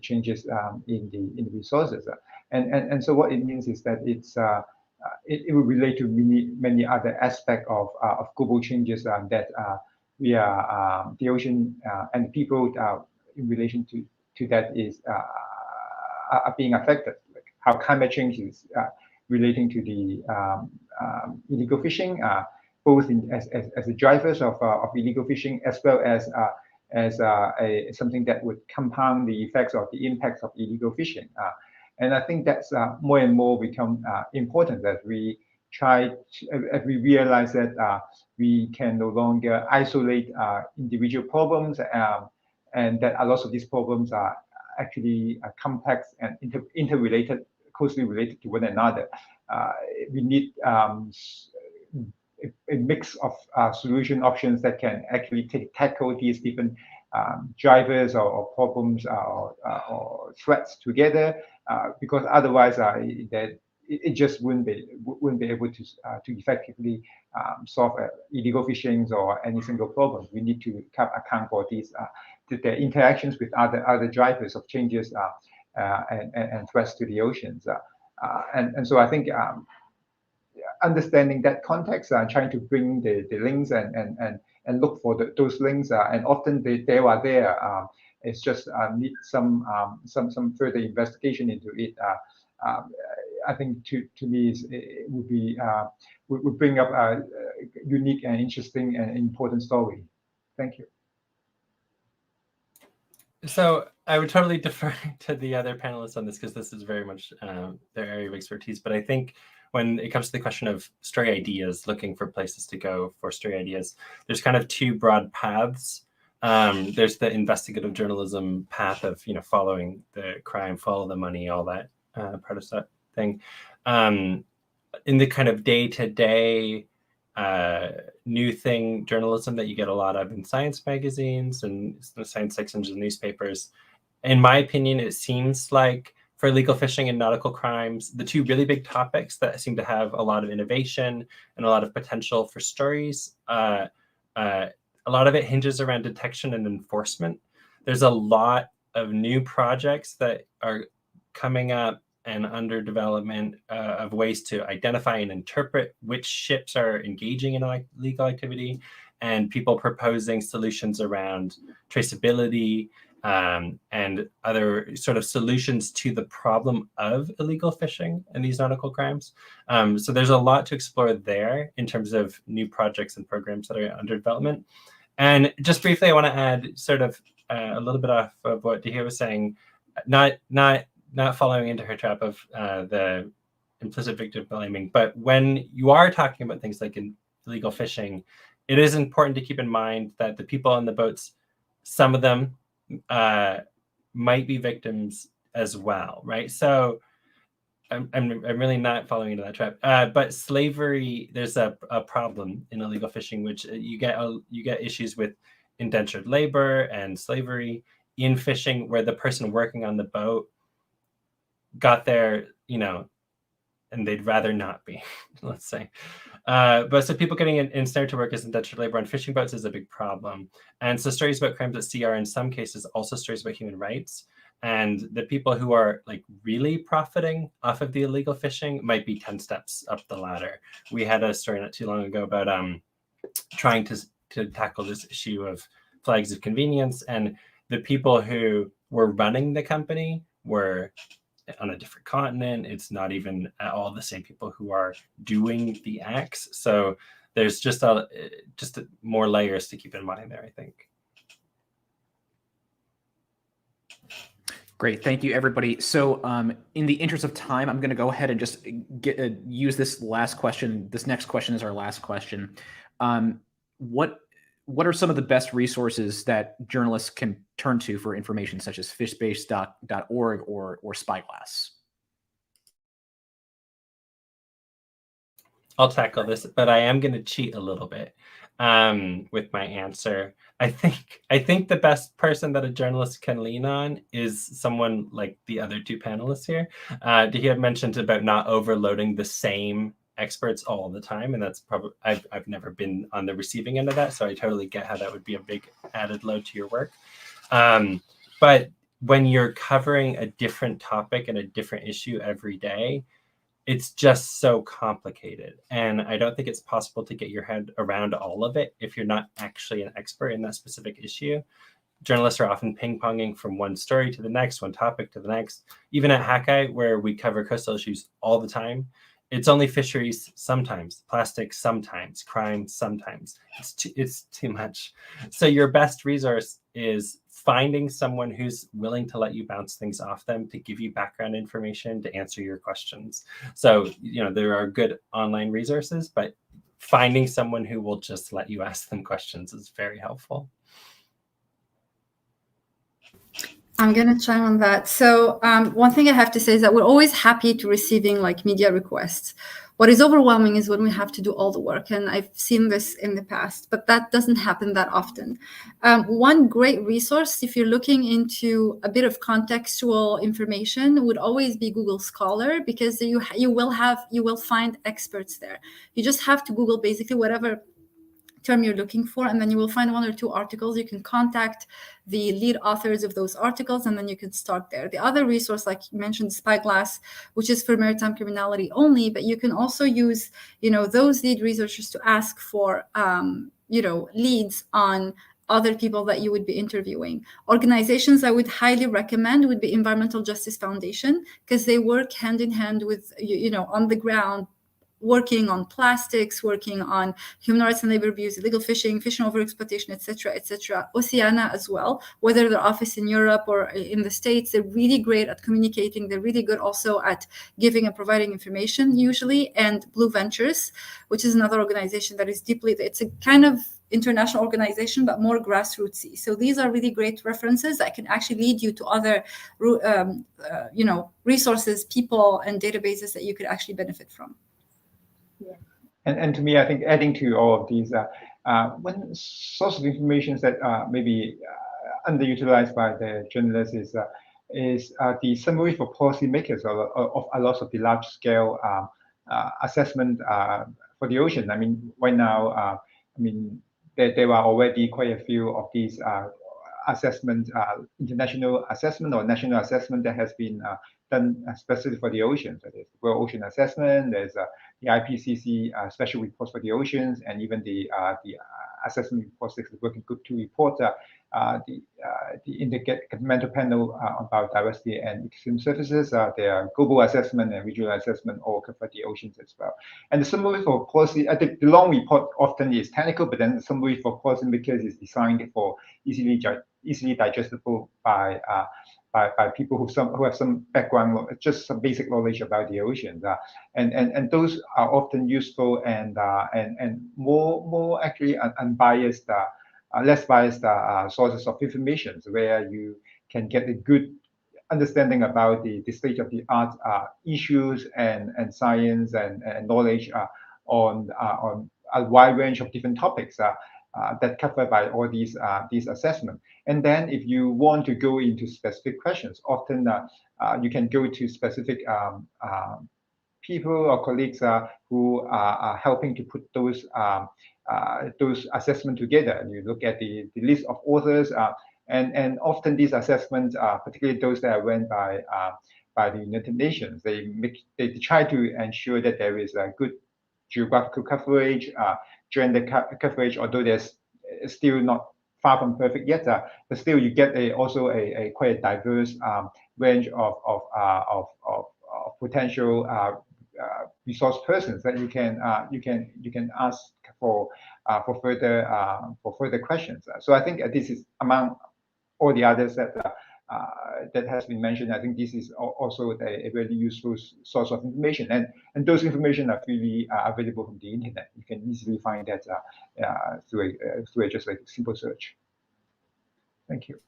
changes in the resources. And so what it means is that it will relate to many other aspects of global changes that we are the ocean and people in relation to that are being affected. Like how climate change is relating to the illegal fishing, both as the drivers of illegal fishing, as well as something that would compound the effects of the impacts of illegal fishing. And I think that's more and more become important as we as we realize that we can no longer isolate individual problems, and that a lot of these problems are actually complex and interrelated, closely related to one another. We need a mix of solution options that can actually tackle these different drivers or problems or threats together, because otherwise it just wouldn't be able to effectively solve illegal fishing or any single problem. We need to account for these the interactions with other drivers of changes and threats to the oceans. And so I think understanding that context, trying to bring the links and look for those links, and often they are there. It's just need some further investigation into it. I think to me it would bring up a unique and interesting and important story. Thank you. So I would totally defer to the other panelists on this, because this is very much their area of expertise. But I think when it comes to the question of story ideas, looking for places to go for story ideas, there's kind of two broad paths. There's the investigative journalism path of, following the crime, follow the money, all that part of that thing. In the kind of day-to-day new thing journalism that you get a lot of in science magazines and the science sections of newspapers, in my opinion, it seems like for illegal fishing and nautical crimes, the two really big topics that seem to have a lot of innovation and a lot of potential for stories, a lot of it hinges around detection and enforcement. There's a lot of new projects that are coming up and under development of ways to identify and interpret which ships are engaging in illegal activity, and people proposing solutions around traceability and other sort of solutions to the problem of illegal fishing and these nautical crimes. So there's a lot to explore there in terms of new projects and programs that are under development. And just briefly, I want to add sort of a little bit off of what Dyhia was saying, not following into her trap of the implicit victim blaming, but when you are talking about things like illegal fishing, it is important to keep in mind that the people on the boats, some of them might be victims as well, right? So I'm really not following into that trap. But slavery, there's a problem in illegal fishing, which you get issues with indentured labor and slavery in fishing, where the person working on the boat got there, and they'd rather not be, let's say. But so people getting ensnared to work as indentured labor on fishing boats is a big problem. And so stories about crimes at sea are in some cases also stories about human rights. And the people who are like really profiting off of the illegal fishing might be 10 steps up the ladder. We had a story not too long ago about trying to tackle this issue of flags of convenience, and the people who were running the company were on a different continent. It's not even at all the same people who are doing the acts. So there's just more layers to keep in mind there, I think. Great, thank you, everybody. So in the interest of time, I'm going to go ahead and just use this last question. This next question is our last question. What are some of the best resources that journalists can turn to for information, such as fishbase.org or Spyglass? I'll tackle this, but I am going to cheat a little bit with my answer. I think the best person that a journalist can lean on is someone like the other two panelists here. Dyhia mentioned about not overloading the same experts all the time, and that's probably I've never been on the receiving end of that, so I totally get how that would be a big added load to your work. But when you're covering a different topic and a different issue every day, it's just so complicated. And I don't think it's possible to get your head around all of it if you're not actually an expert in that specific issue. Journalists are often ping-ponging from one story to the next, one topic to the next. Even at Hackeye, where we cover coastal issues all the time, it's only fisheries sometimes, plastics sometimes, crime sometimes. It's too much. So your best resource is finding someone who's willing to let you bounce things off them, to give you background information, to answer your questions. So, there are good online resources, but finding someone who will just let you ask them questions is very helpful. I'm going to chime on that. So one thing I have to say is that we're always happy to receiving media requests. What is overwhelming is when we have to do all the work, and I've seen this in the past, but that doesn't happen that often. One great resource, if you're looking into a bit of contextual information, would always be Google Scholar, because you will find experts there. You just have to Google basically whatever term you're looking for, and then you will find one or two articles. You can contact the lead authors of those articles, and then you can start there. The other resource, like you mentioned, Spyglass, which is for maritime criminality only, but you can also use, those lead researchers to ask for, leads on other people that you would be interviewing. Organizations I would highly recommend would be Environmental Justice Foundation, because they work hand in hand with, on the ground, working on plastics, working on human rights and labor abuse, illegal fishing, fishing overexploitation, etc., etc. Oceana as well, whether their office in Europe or in the States, they're really great at communicating. They're really good also at giving and providing information usually. And Blue Ventures, which is another organization that is it's a kind of international organization, but more grassrootsy. So these are really great references that can actually lead you to other, resources, people, and databases that you could actually benefit from. And to me, I think adding to all of these, one source of information that maybe underutilized by the journalists is the summary for policymakers of a lot of the large-scale assessment for the ocean. I mean, right now, there are already quite a few of these assessment, international assessment or national assessment that has been done specifically for the oceans. So there's World Ocean Assessment, there's the IPCC special reports for the oceans, and even the assessment reports, the working group to report the Intergovernmental Panel on Biodiversity and Ecosystem Services. There are global assessment and regional assessment all cover the oceans as well. And the summary for policy, I think the long report often is technical, but then the summary for policymakers is designed for easily digestible by people who have some background, just some basic knowledge about the oceans, and those are often useful and more actually unbiased, less biased sources of information, where you can get a good understanding about the state of the art issues and science and knowledge on a wide range of different topics that covered by all these assessments. And then if you want to go into specific questions, often you can go to specific people or colleagues who are helping to put those assessments together. And you look at the list of authors, and often these assessments, particularly those that are run by the United Nations, they try to ensure that there is a good geographical coverage, gender coverage, although there's still not far from perfect yet, but still you get also a quite a diverse range of potential resource persons that you can ask for further questions. So I think this is among all the others that has been mentioned. I think this is also a very useful source of information, and those information are freely available from the internet. You can easily find that through just a simple search. Thank you.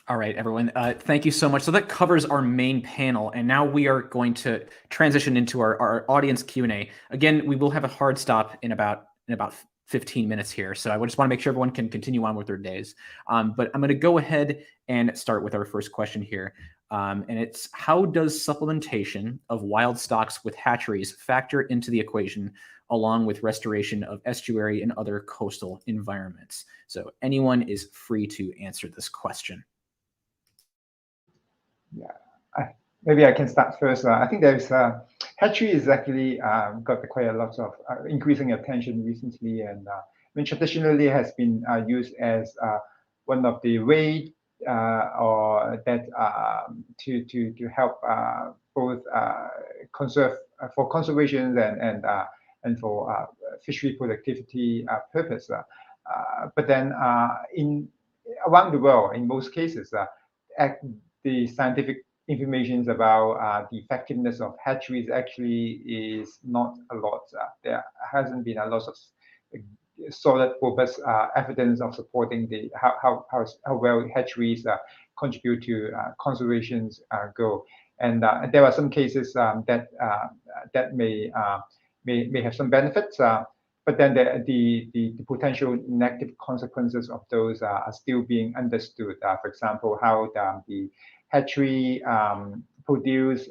All right, everyone. Thank you so much. So that covers our main panel, and now we are going to transition into our audience Q&A. Again, we will have a hard stop in about 15 minutes here, so I just want to make sure everyone can continue on with their days. But I'm going to go ahead and start with our first question here, and it's, how does supplementation of wild stocks with hatcheries factor into the equation, along with restoration of estuary and other coastal environments? So anyone is free to answer this question. Yeah, maybe I can start first. I think there's hatchery is actually got quite a lot of increasing attention recently, and I mean, traditionally has been used as one of the way or that to help both conserve for conservation and for fishery productivity purpose. But then around the world, in most cases, the scientific information about the effectiveness of hatcheries actually is not a lot. There hasn't been a lot of solid, robust evidence of supporting the how well hatcheries contribute to conservation goal. And there are some cases that may have some benefits. But then the potential negative consequences of those are still being understood. For example, how the hatchery produce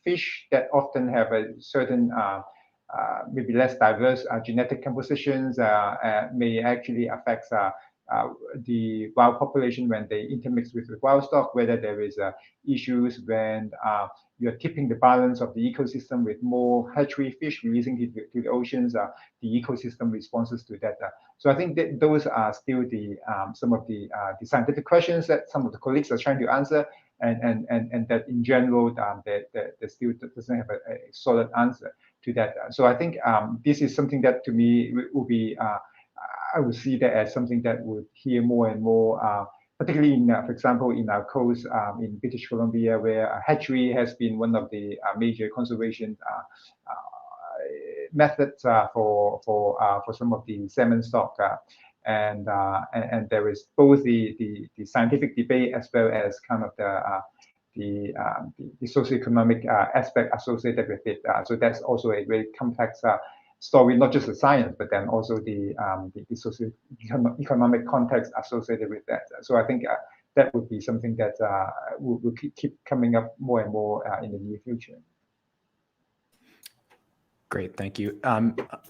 fish that often have a certain maybe less diverse genetic compositions may actually affect the wild population when they intermix with the wild stock, whether there is issues when you're tipping the balance of the ecosystem with more hatchery fish releasing to the oceans, the ecosystem responses to that. So I think that those are still some of the scientific questions that some of the colleagues are trying to answer, and that in general that still doesn't have a solid answer to that. So I think this is something that to me will be I would see that as something that would hear more and more, particularly in, for example, in our coast in British Columbia, where hatchery has been one of the major conservation methods for some of the salmon stock, and there is both the scientific debate as well as kind of the socioeconomic aspect associated with it. So that's also a very complex story, not just the science, but then also the socio-economic context associated with that. So I think that would be something that will keep coming up more and more in the near future. Great, thank you.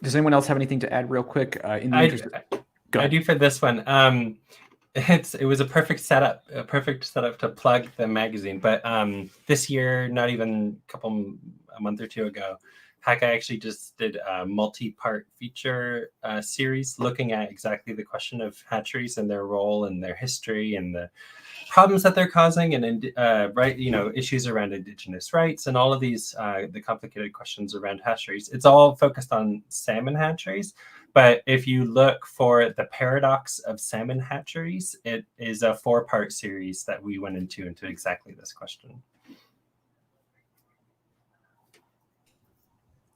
Does anyone else have anything to add real quick? I do for this one. It was a perfect setup to plug the magazine. But this year, not even a month or two ago, Haka actually just did a multi-part feature series looking at exactly the question of hatcheries and their role and their history and the problems that they're causing, and issues around Indigenous rights and all of these the complicated questions around hatcheries. It's all focused on salmon hatcheries, but if you look for the paradox of salmon hatcheries, it is a 4-part series that we went into exactly this question.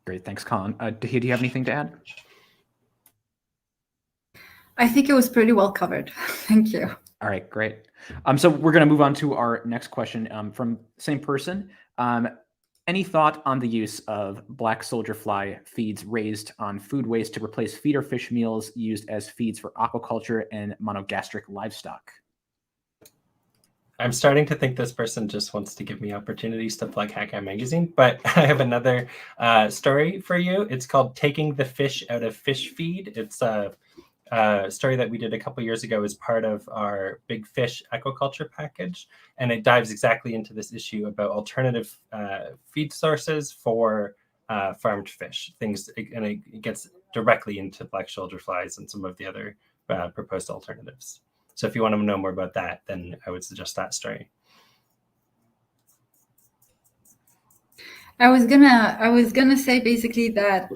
Great, thanks, Colin. Dyhia, do you have anything to add? I think it was pretty well covered. Thank you. All right, great. So we're going to move on to our next question from the same person. Any thought on the use of black soldier fly feeds raised on food waste to replace feeder fish meals used as feeds for aquaculture and monogastric livestock? I'm starting to think this person just wants to give me opportunities to plug Haka magazine, but I have another story for you. It's called Taking the Fish Out of Fish Feed. It's a story that we did a couple years ago as part of our Big Fish aquaculture package, and it dives exactly into this issue about alternative feed sources for farmed fish. And it gets directly into black soldier flies and some of the other proposed alternatives. So if you want to know more about that, then I would suggest that story. I was gonna say basically that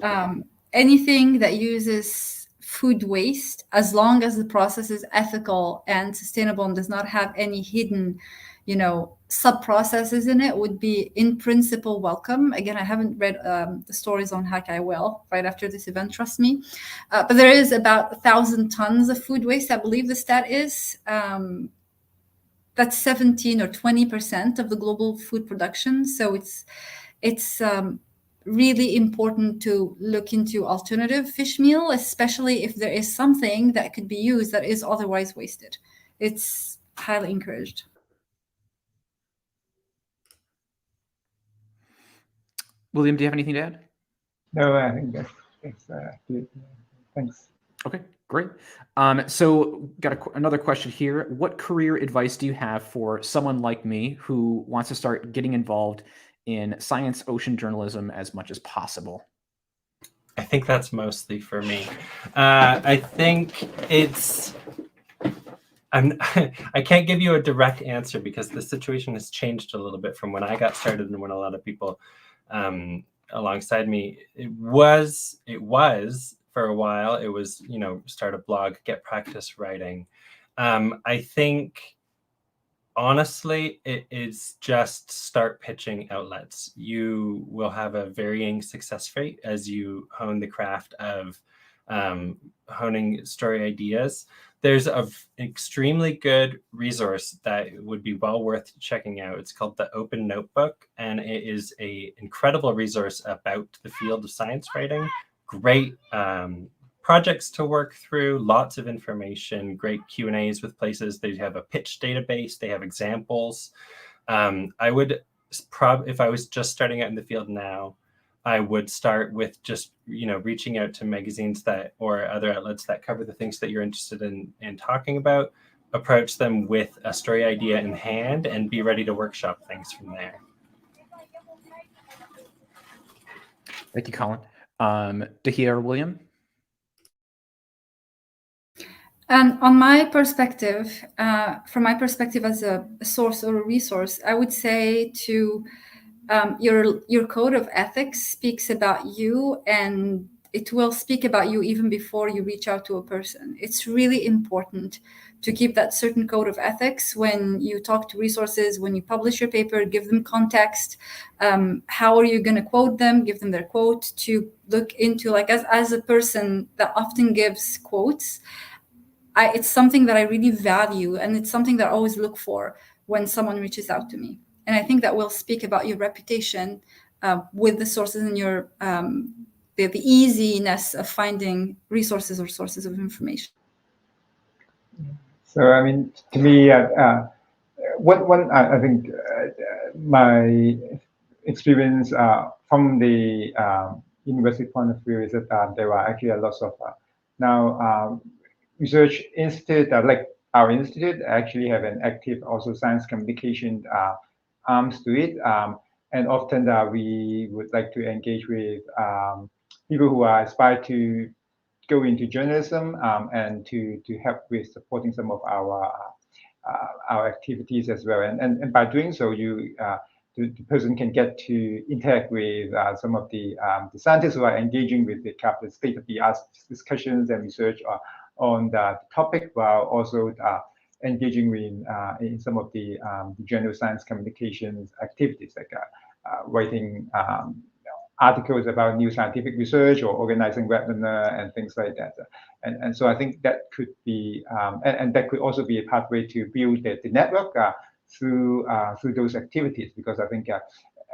anything that uses food waste, as long as the process is ethical and sustainable and does not have any hidden, sub-processes in it, would be in principle welcome. Again, I haven't read the stories on Haka. I will right after this event, trust me. But there is about 1,000 tons of food waste, I believe the stat is. that's 17 or 20% of the global food production. So it's really important to look into alternative fish meal, especially if there is something that could be used that is otherwise wasted. It's highly encouraged. William, do you have anything to add? No, I think that's good. Thanks. Okay, great. So got another question here. What career advice do you have for someone like me who wants to start getting involved in science ocean journalism as much as possible? I think that's mostly for me. I think I can't give you a direct answer because the situation has changed a little bit from when I got started and when a lot of people alongside me. It was for a while. It was, start a blog, get practice writing. I think honestly, it is just start pitching outlets. You will have a varying success rate as you hone the craft of honing story ideas. There's an extremely good resource that would be well worth checking out. It's called the Open Notebook, and it is an incredible resource about the field of science writing. Great projects to work through, lots of information, great Q&As with places. They have a pitch database, they have examples. I would if I was just starting out in the field now, I would start with just, reaching out to magazines or other outlets that cover the things that you're interested in talking about, approach them with a story idea in hand, and be ready to workshop things from there. Thank you, Colin. Dyhia or William? And on my perspective, from my perspective as a source or a resource, I would say to your code of ethics speaks about you, and it will speak about you even before you reach out to a person. It's really important to keep that certain code of ethics when you talk to resources, when you publish your paper, give them context. How are you going to quote them? Give them their quote, to look into, like, as a person that often gives quotes. It's something that I really value, and it's something that I always look for when someone reaches out to me. And I think that will speak about your reputation with the sources and your the easiness of finding resources or sources of information. So, I mean, to me, I think my experience from the university point of view is that there are actually a lot of now research institute, like our institute, actually have an active also science communication arms to it. And often we would like to engage with people who are aspire to go into journalism and to help with supporting some of our activities as well. And by doing so, the person can get to interact with some of the scientists who are engaging with the state-of-the-art discussions and research on the topic, while also engaging with in some of the general science communications activities, like writing articles about new scientific research or organizing webinar and things like that. And so I think that could be, and that could also be a pathway to build the network through those activities, because I think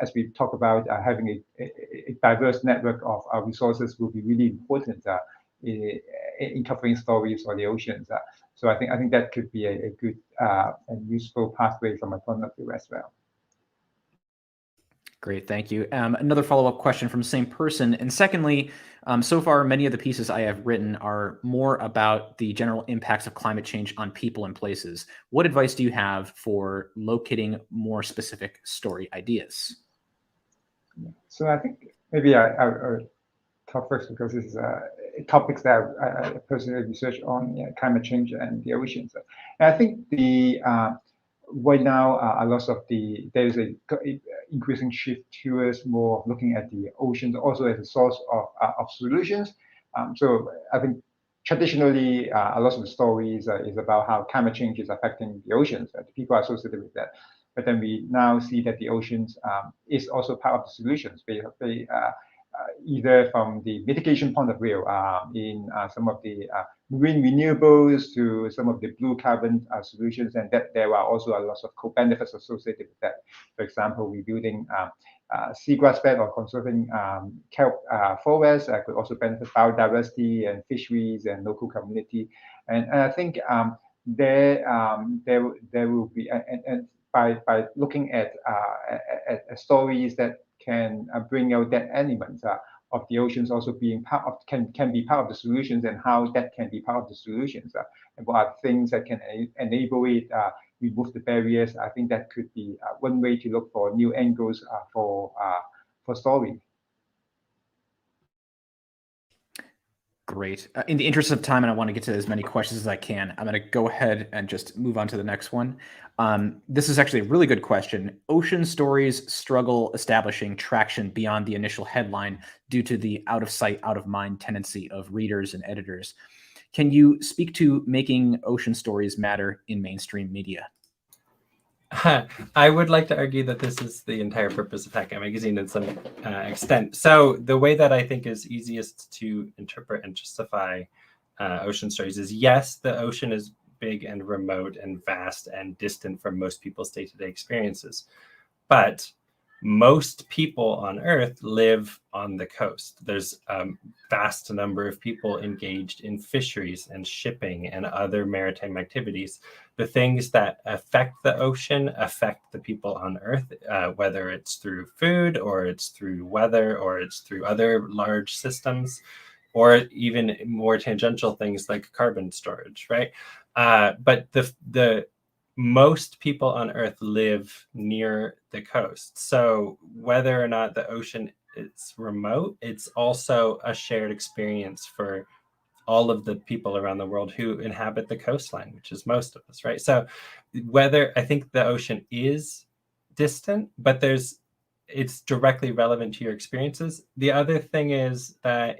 as we talk about having a diverse network of resources will be really important in covering stories for the oceans. So I think that could be a good and useful pathway from my point of view as well. Great, thank you. Another follow-up question from the same person. And secondly, so far, many of the pieces I have written are more about the general impacts of climate change on people and places. What advice do you have for locating more specific story ideas? So I think maybe I'll talk first, because this is topics that I personally research on, climate change and the oceans. And I think right now, a lot of there is a increasing shift towards more looking at the oceans also as a source of solutions. So I think traditionally, a lot of the stories is about how climate change is affecting the oceans. The people are associated with that. But then we now see that the oceans is also part of the solutions. either from the mitigation point of view in some of the marine renewables to some of the blue carbon solutions, and that there are also a lot of co-benefits associated with that. For example, rebuilding seagrass bed or conserving kelp forests could also benefit biodiversity and fisheries and local community. And I think there will be, and by looking at stories that can bring out that element of the oceans also being part of, can be part of the solutions, and how that can be part of the solutions, and what are things that can enable it, remove the barriers. I think that could be one way to look for new angles for story. Great. In the interest of time, and I want to get to as many questions as I can, I'm going to go ahead and just move on to the next one. This is actually a really good question. Ocean stories struggle establishing traction beyond the initial headline due to the out of sight, out of mind tendency of readers and editors. Can you speak to making ocean stories matter in mainstream media? I would like to argue that this is the entire purpose of Hack Magazine in some extent. So the way that I think is easiest to interpret and justify ocean stories is, yes, the ocean is big and remote and vast and distant from most people's day-to-day experiences. But most people on Earth live on the coast. There's a vast number of people engaged in fisheries and shipping and other maritime activities. The things that affect the ocean affect the people on Earth, whether it's through food or it's through weather or it's through other large systems, or even more tangential things like carbon storage, right? But the most people on Earth live near the coast. So whether or not the ocean is remote, it's also a shared experience for all of the people around the world who inhabit the coastline, which is most of us, right? So whether, I think the ocean is distant, but it's directly relevant to your experiences. The other thing is that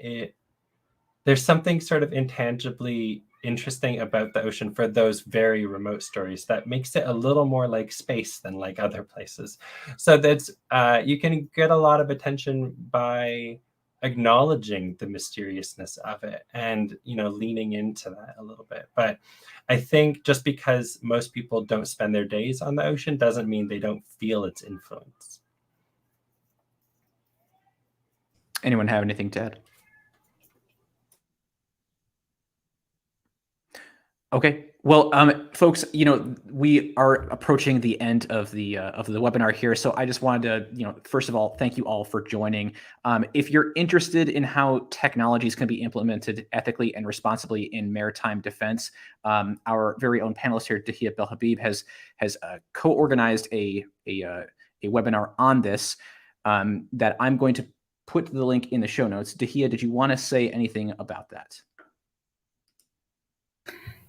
there's something sort of intangibly interesting about the ocean for those very remote stories that makes it a little more like space than like other places. So that's you can get a lot of attention by acknowledging the mysteriousness of it and, you know, leaning into that a little bit. But I think just because most people don't spend their days on the ocean doesn't mean they don't feel its influence. Anyone have anything to add? Okay. Well, folks, you know, we are approaching the end of the webinar here. So I just wanted to, you know, first of all, thank you all for joining. If you're interested in how technologies can be implemented ethically and responsibly in maritime defense, our very own panelist here, Dyhia Belhabib, has co-organized a webinar on this that I'm going to put the link in the show notes. Dyhia, did you want to say anything about that?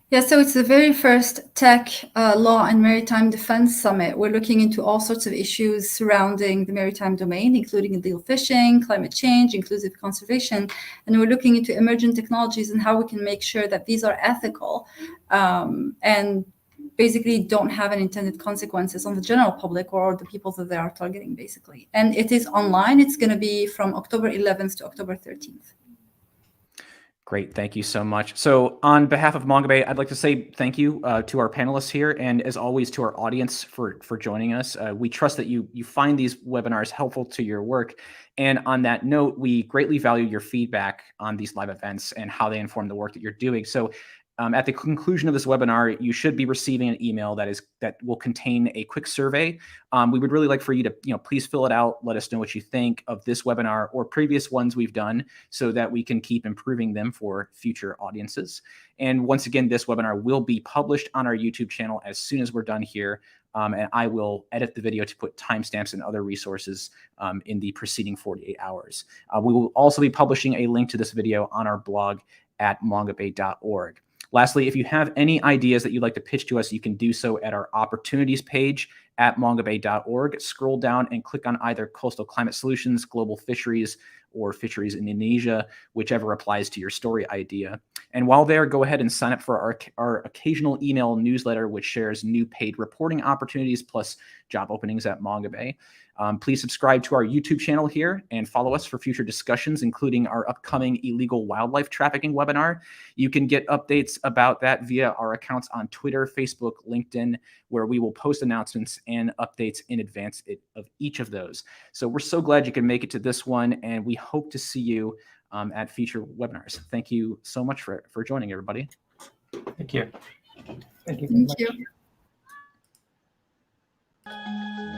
Yeah, so it's the very first Tech, Law and Maritime Defense Summit. We're looking into all sorts of issues surrounding the maritime domain, including illegal fishing, climate change, inclusive conservation. And we're looking into emerging technologies and how we can make sure that these are ethical and basically don't have any intended consequences on the general public or the people that they are targeting, basically. And it is online. It's going to be from October 11th to October 13th. Great. Thank you so much. So on behalf of Mongabay, I'd like to say thank you to our panelists here, and as always to our audience for joining us. We trust that you find these webinars helpful to your work. And on that note, we greatly value your feedback on these live events and how they inform the work that you're doing. So at the conclusion of this webinar, you should be receiving an email that will contain a quick survey. We would really like for you to, please fill it out. Let us know what you think of this webinar or previous ones we've done so that we can keep improving them for future audiences. And once again, this webinar will be published on our YouTube channel as soon as we're done here. And I will edit the video to put timestamps and other resources in the preceding 48 hours. We will also be publishing a link to this video on our blog at mongabay.org. Lastly, if you have any ideas that you'd like to pitch to us, you can do so at our opportunities page at mongabay.org. Scroll down and click on either coastal climate solutions, global fisheries, or Fisheries in Indonesia, whichever applies to your story idea. And while there, go ahead and sign up for our occasional email newsletter, which shares new paid reporting opportunities plus job openings at Mongabay. Please subscribe to our YouTube channel here and follow us for future discussions, including our upcoming illegal wildlife trafficking webinar. You can get updates about that via our accounts on Twitter, Facebook, LinkedIn, where we will post announcements and updates in advance of each of those. So we're so glad you can make it to this one, and we hope to see you at future webinars. Thank you so much for joining, everybody. Thank you. Thank you very Thank much. you.